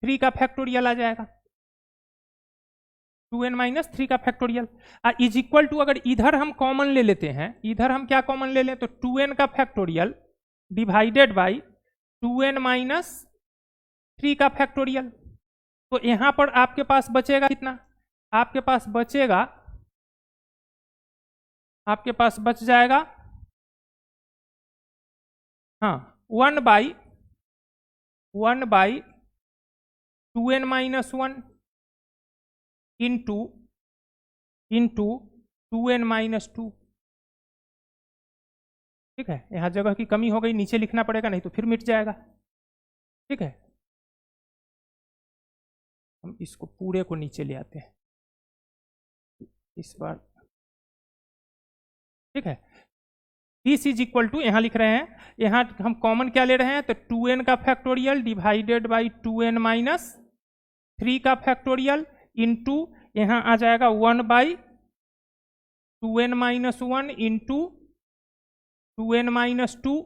3 का फैक्टोरियल आ जाएगा, 2n माइनस 3 का फैक्टोरियल इज इक्वल टू, अगर इधर हम कॉमन ले लेते हैं, इधर हम क्या कॉमन ले लें, तो 2n का factorial divided by 2n minus 3 का फैक्टोरियल। तो यहां पर आपके पास बचेगा कितना, आपके पास बचेगा, आपके पास बच जाएगा हाँ 1 by 2n minus 1 into 2n minus 2, ठीक है। यहां जगह की कमी हो गई, नीचे लिखना पड़ेगा, नहीं तो फिर मिट जाएगा, ठीक है। हम इसको पूरे को नीचे ले आते हैं इस बार, ठीक है। दिस इज इक्वल टू, यहां लिख रहे हैं, यहां हम कॉमन क्या ले रहे हैं, तो 2n का factorial divided by 2n minus 3 का फैक्टोरियल इंटू यहां आ जाएगा 1 by 2n minus 1 into 2n minus 2,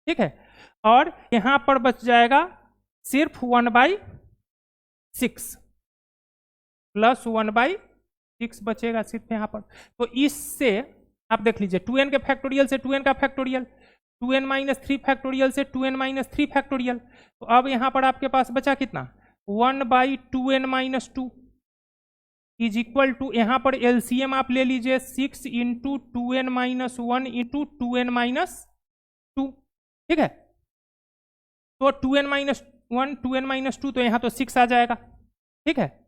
ठीक है। और यहां पर बच जाएगा सिर्फ 1 बाई 6 प्लस 1 बाई 6 बचेगा सिर्फ यहां पर। तो इससे आप देख लीजिए 2n के फैक्टोरियल से 2n का फैक्टोरियल, 2n माइनस 3 फैक्टोरियल से 2n माइनस 3 फैक्टोरियल, तो अब यहां पर आपके पास बचा कितना, 1 by 2n minus 2 is equal to, यहां पर एलसीएम आप ले लीजिए 6 into 2n minus 1 into 2n minus 2, ठीक है। तो 2n माइनस 1 2n माइनस 2, तो यहां तो 6 आ जाएगा, ठीक है।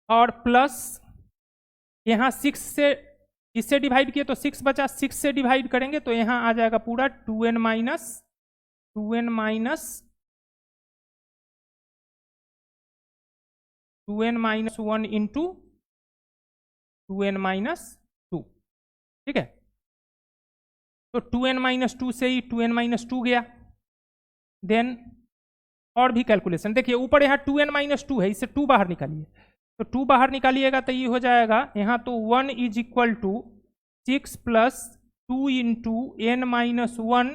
और प्लस यहां 6 से इससे डिवाइड किए तो 6 बचा, 6 से डिवाइड करेंगे तो यहाँ आ जाएगा पूरा 2n minus 1 into 2n minus 2, ठीक है। तो 2n माइनस 2 से ही 2n माइनस 2 गया। देन और भी कैलकुलेशन देखिए, ऊपर यहाँ 2n माइनस 2 है, इससे 2 बाहर निकालिए, तो 2 बाहर निकालिएगा तो ये हो जाएगा यहाँ तो 1 is equal to 6 plus 2 into n minus 1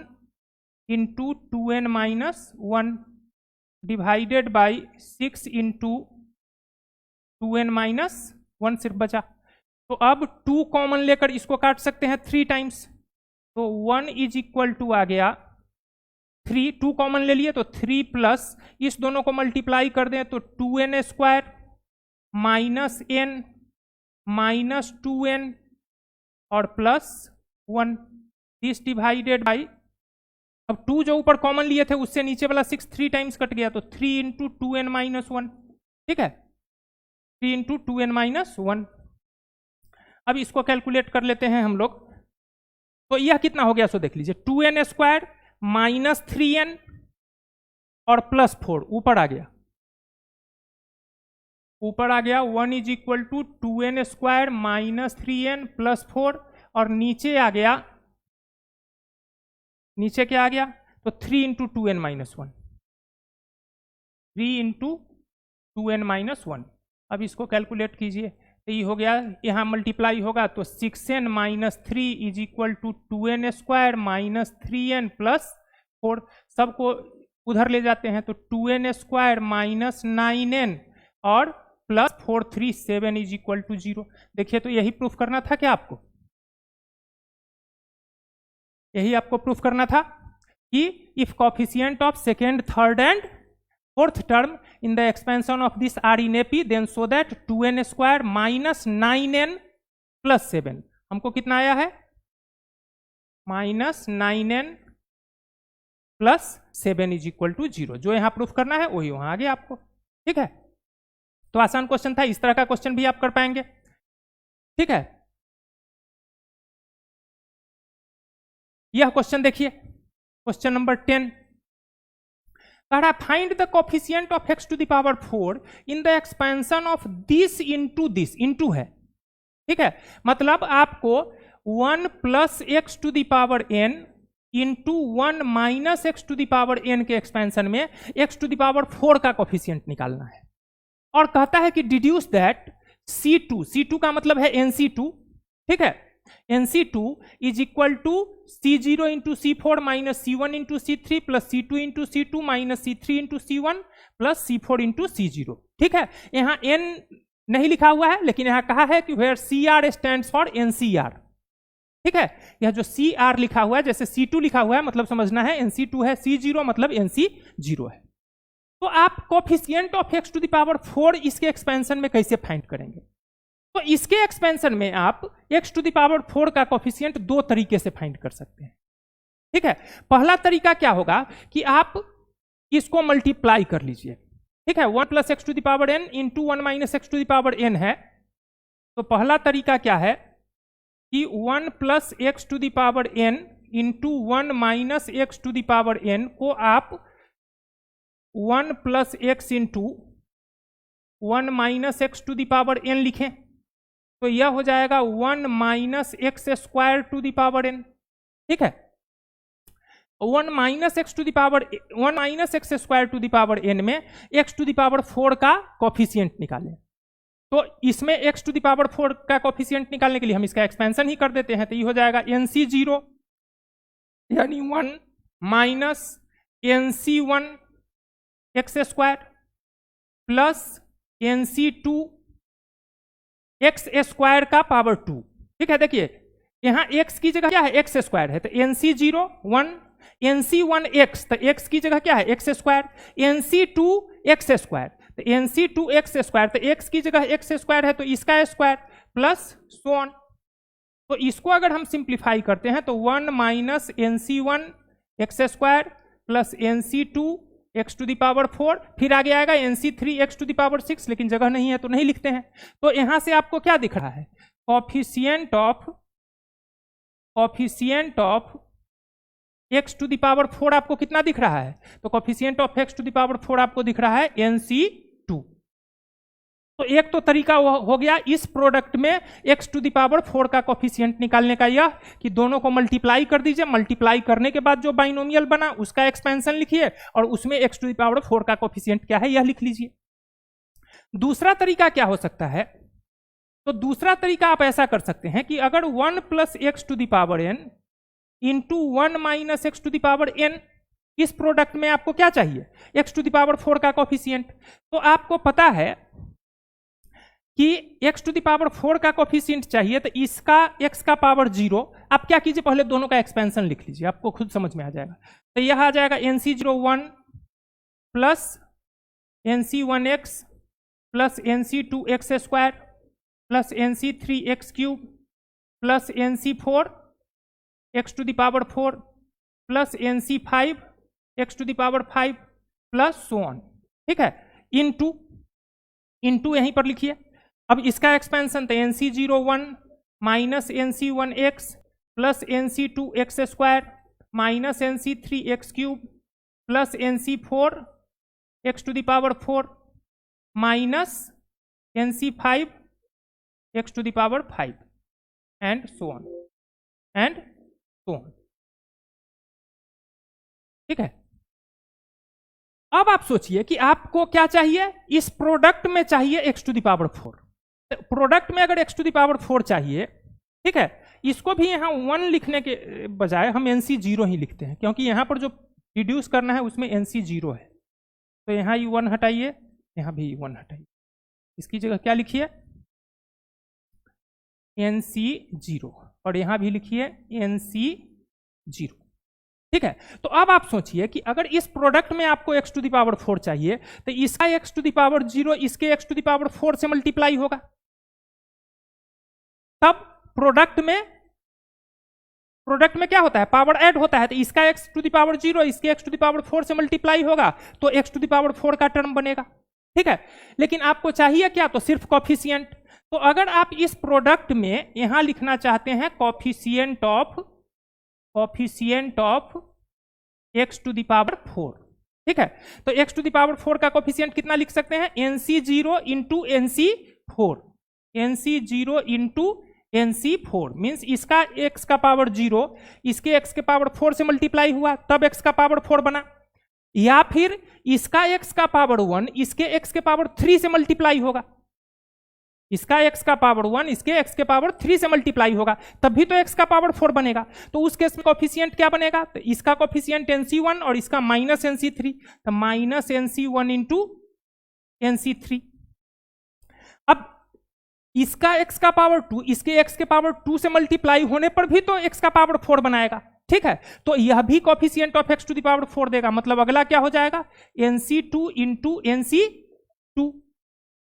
into 2n minus 1 divided by 6 into 2n minus 1 सिर्फ बचा। तो अब 2 कॉमन लेकर इसको काट सकते हैं 3 टाइम्स, तो 1 इज इक्वल टू आ गया 3, 2 कॉमन ले लिए तो 3 प्लस इस दोनों को मल्टीप्लाई कर दें तो 2n square minus n minus 2n और प्लस 1, दिस डिवाइडेड बाई, अब 2 जो ऊपर कॉमन लिए थे उससे नीचे वाला 6 3 टाइम्स कट गया तो 3 इंटू 2n माइनस 1, ठीक है, 3 इंटू 2n माइनस 1। अब इसको कैलकुलेट कर लेते हैं हम लोग, तो यह कितना हो गया सो देख लीजिए, 2n स्क्वायर माइनस 3n और प्लस 4 ऊपर आ गया, 1 is equal to 2n square minus 3n plus 4 और नीचे आ गया, नीचे क्या आ गया तो 3 into 2n minus 1, 3 into 2n minus 1। अब इसको कैलकुलेट कीजिए तो ये हो गया, यहाँ मल्टीप्लाई होगा तो 6n minus 3 is equal to 2n square minus 3n plus 4, सबको उधर ले जाते हैं तो 2n स्क्वायर माइनस 9n और प्लस 4 3 7 इज इक्वल टू 0। देखिए तो यही प्रूफ करना था क्या आपको, यही आपको प्रूफ करना था कि if coefficient of second third and fourth term in the expansion of this are in AP then so that 2n square minus 9n plus 7, हमको कितना आया है minus 9n plus 7 is equal to 0। जो यहां proof करना है वही वहां आ गया आपको, ठीक है। तो आसान क्वेश्चन था, इस तरह का क्वेश्चन भी आप कर पाएंगे, ठीक है। यह क्वेश्चन देखिए, क्वेश्चन नंबर 10 कह रहा find the coefficient of x to the power 4 in the expansion of this into है, ठीक है। मतलब आपको 1 plus x to the power n into 1 minus x to the power n के एक्सपेंशन में x टू द पावर 4 का coefficient निकालना है, और कहता है कि डिड्यूस दैट C2 का मतलब है NC2, ठीक है, NC2 is equal to C0 into C4 minus C1 into C3 plus C2 into C2 minus C3 into C1 plus C4 into C0, ठीक है। यहाँ N नहीं लिखा हुआ है लेकिन यहाँ कहा है कि where CR stands for NCR, ठीक है। यह जो CR लिखा हुआ है, जैसे C2 लिखा हुआ है मतलब समझना है NC2 है, C0 मतलब NC0 है। तो आप coefficient of x to the power 4 इसके एक्सपेंशन में कैसे फाइंड करेंगे, तो इसके एक्सपेंशन में आप x टू द पावर 4 का कोफिशिएंट 2 तरीके से फाइंड कर सकते हैं, ठीक है। पहला तरीका क्या होगा कि आप इसको मल्टीप्लाई कर लीजिए, ठीक है, 1 plus x to the power n into 1 minus x to the power n है। तो पहला तरीका क्या है कि 1 plus x to the power n into 1 minus x to the power n को आप 1 plus x into 1 minus x to the power n लिखें, तो यह हो जाएगा 1 minus x square to the power n, ठीक है। 1 minus x square to the power n में x टू द पावर 4 का कोफिशिएंट निकालें। तो इसमें x टू द पावर 4 का कोफिशिएंट निकालने के लिए हम इसका एक्सपेंशन ही कर देते हैं, तो ये हो जाएगा NC0 यानी 1 minus NC1 x square plus NC2 x square का पावर 2, ठीक है। देखिए यहां x की जगह क्या है, एक्स स्क्वायर है, तो NC0 1, NC1 x, तो x की जगह क्या है x square, NC2 x square, तो NC2 एक्स स्क्वायर, तो x की जगह एक्स स्क्वायर है तो इसका स्क्वायर प्लस सो ऑन। तो इसको अगर हम सिंप्लीफाई करते हैं तो 1 minus NC1 x square plus NC2 x to the power 4, फिर आगे आएगा NC3 x to the power 6, लेकिन जगह नहीं है तो नहीं लिखते हैं। तो यहां से आपको क्या दिख रहा है, coefficient of coefficient of x to the power 4 आपको कितना दिख रहा है? तो coefficient of x to the power 4 आपको दिख रहा है NC2। तो एक तो तरीका हो गया इस प्रोडक्ट में एक्स टू द पावर 4 का कॉफिशिएंट निकालने का, यह कि दोनों को मल्टीप्लाई कर दीजिए, मल्टीप्लाई करने के बाद जो बाइनोमियल बना उसका एक्सपेंशन लिखिए और उसमें एक्स टू द पावर 4 का कॉफिशिएंट क्या है यह लिख लीजिए। दूसरा तरीका क्या हो सकता है? तो दूसरा तरीका आप ऐसा कर सकते हैं कि अगर 1 plus x to the power n into 1 minus x to the power n, इस प्रोडक्ट में आपको क्या चाहिए? एक्स टू द पावर 4 का कॉफिशिएंट। तो आपको पता है कि x टू द पावर 4 का कोफिशिएंट चाहिए, तो इसका x का पावर 0, आप क्या कीजिए पहले दोनों का एक्सपेंशन लिख लीजिए, आपको खुद समझ में आ जाएगा। तो यह आ जाएगा NC01 plus NC1x plus NC2x square plus NC3x cube plus NC4 x to the power 4 plus NC5 x to the power 5 plus so on. ठीक है, इनटू यहीं पर लिखिए। अब इसका एक्सपेंशन तो NC01 minus NC1x plus NC2x square minus NC3x cube plus NC4 x to the power 4 minus NC5 x to the power 5 and so on and so on. ठीक है, अब आप सोचिए कि आपको क्या चाहिए? इस प्रोडक्ट में चाहिए x to the power 4। Product में अगर x टू द पावर 4 चाहिए, ठीक है, इसको भी यहां 1 लिखने के बजाय हम NC0 ही लिखते हैं, क्योंकि यहां पर जो रिड्यूस करना है उसमें NC0 है। तो यहां ये 1 हटाइए, यहां भी 1 हटाइए, इसकी जगह क्या लिखिए? NC0, और यहां भी लिखिए NC0। ठीक है, तो अब आप सोचिए कि अगर इस प्रोडक्ट में आपको x टू द पावर 4 चाहिए, तो इसका x टू द पावर 0 इसके x टू द पावर 4 से मल्टीप्लाई होगा, तब प्रोडक्ट में क्या होता है? पावर ऐड होता है। तो इसका x टू द पावर 0 इसके x टू द पावर 4 से मल्टीप्लाई होगा, तो x टू द पावर 4 का टर्म बनेगा। ठीक है, लेकिन आपको चाहिए क्या? तो सिर्फ कॉफिशिएंट। तो अगर आप इस प्रोडक्ट में यहां लिखना चाहते हैं coefficient of x to the power 4, ठीक है, तो x टू द पावर 4 का कॉफिशिएंट कितना लिख सकते हैं? NC0 into NC4, NC0 into NC4 means इसका x का पावर 0 इसके x के पावर 4 से मल्टीप्लाई हुआ, तब x का पावर 4 बना, या फिर इसका x का पावर 1 इसके x के पावर 3 से मल्टीप्लाई होगा, इसका x का पावर 1 इसके x के पावर 3 से मल्टीप्लाई होगा, तब भी तो x का पावर 4 बनेगा। तो उस केस में कोफिशिएंट क्या बनेगा? तो इसका कोफिशिएंट NC1 और इसका माइनस NC3, तो माइनस NC1 इंटू NC3। अब इसका x का पावर 2 इसके x के पावर 2 से मल्टीप्लाई होने पर भी तो x का पावर 4 बनाएगा। ठीक है, तो यह भी coefficient of x to the power 4 देगा, मतलब अगला क्या हो जाएगा? NC2 into NC2।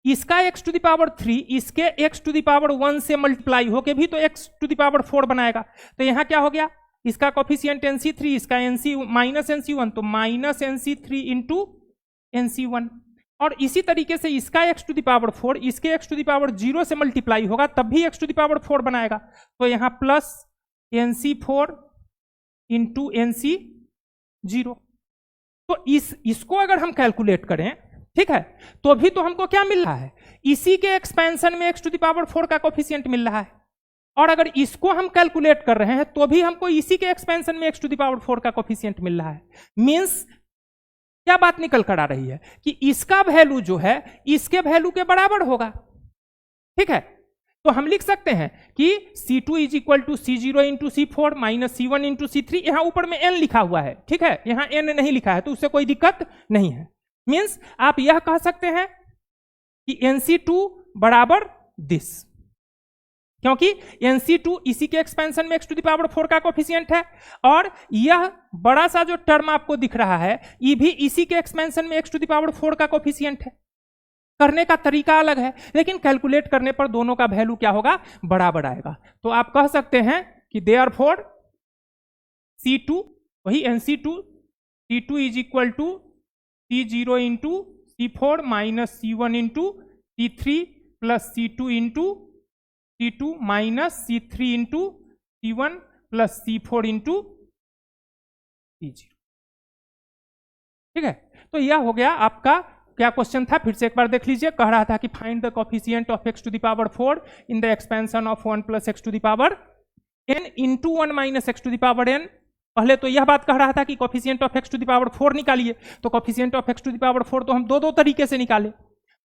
इसका x टू द पावर 3 इसके x टू द पावर 1 से मल्टीप्लाई होके भी तो x टू द पावर 4 बनाएगा। तो यहां क्या हो गया? इसका कोफिशिएंट NC3 इसका NC माइनस NC1, तो माइनस NC3 इंटू NC1। और इसी तरीके से इसका x टू द पावर 4 इसके x टू द पावर 0 से मल्टीप्लाई होगा, तब भी x टू द पावर 4 बनाएगा। तो यहां प्लस NC4 इंटू NC0। तो इसको अगर हम कैलकुलेट करें, ठीक है, तो भी तो हमको क्या मिल रहा है? इसी के एक्सपेंशन में x टू द पावर 4 का कोफिशिएंट मिल रहा है। और अगर इसको हम कैलकुलेट कर रहे हैं तो भी हमको इसी के एक्सपेंशन में x टू द पावर 4 का कोफिशिएंट मिल रहा है। मींस क्या बात निकल कर आ रही है कि इसका वैल्यू जो है इसके वैल्यू के बराबर होगा। ठीक है, तो हम लिख सकते हैं कि C2 is equal to C0 into C4 minus C1 into C3। यहां ऊपर में n लिखा हुआ है, ठीक है, यहां n नहीं लिखा है, तो उससे कोई दिक्कत नहीं है। मीन्स आप यह कह सकते हैं कि NC2 बराबर दिस, क्योंकि NC2 इसी के एक्सपेंशन में x टू द पावर 4 का कोफिशिएंट है, और यह बड़ा सा जो टर्म आपको दिख रहा है ये भी इसी के एक्सपेंशन में x टू द पावर 4 का कोफिशिएंट है। करने का तरीका अलग है, लेकिन कैलकुलेट करने पर दोनों का वैल्यू क्या होगा? बराबर आएगा। तो आप कह सकते हैं कि देयरफॉर C2 वही C2 is equal to C0 into C4 minus C1 into C3 plus C2 into C2 minus C3 into C1 plus C4 into C0। ठीक है, तो यह हो गया आपका क्या क्वेश्चन था, फिर से एक बार देख लीजिए। कह रहा था कि find the coefficient of x to the power 4 in the expansion of 1 plus x to the power n into 1 minus x to the power n। पहले तो यह बात कह रहा था कि coefficient of x to the power 4 निकालिए, तो coefficient of x to the power 4 तो हम दो तरीके से निकाले।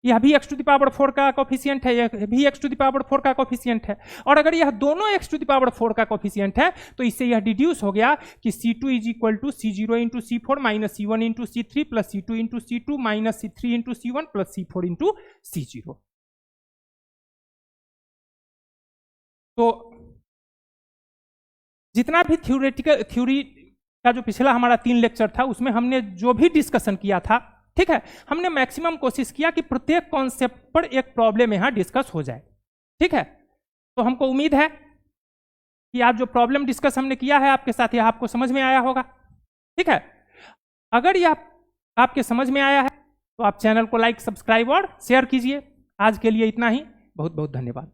यह भी x टू द पावर 4 का कोफिशिएंट है, यह भी x टू द पावर 4 का कोफिशिएंट है, और अगर यह दोनों x टू द पावर 4 का कोफिशिएंट है तो इससे यह डिड्यूस हो गया कि C2 is equal to C0 into C4 minus C1 into C3 plus C2 into C2 minus C3 into C1 plus C4 into C0। तो जितना भी थ्योरी का जो पिछला हमारा 3 लेक्चर था उसमें हमने जो भी डिस्कशन किया था, ठीक है, हमने मैक्सिमम कोशिश किया कि प्रत्येक कॉन्सेप्ट पर एक प्रॉब्लम यहां डिस्कस हो जाए। ठीक है, तो हमको उम्मीद है कि आप जो प्रॉब्लम डिस्कस हमने किया है आपके साथ यह आपको समझ में आया होगा। ठीक है, अगर यह आपके समझ में आया है तो आप चैनल को लाइक, सब्सक्राइब और शेयर कीजिए। आज के लिए इतना ही, बहुत बहुत धन्यवाद।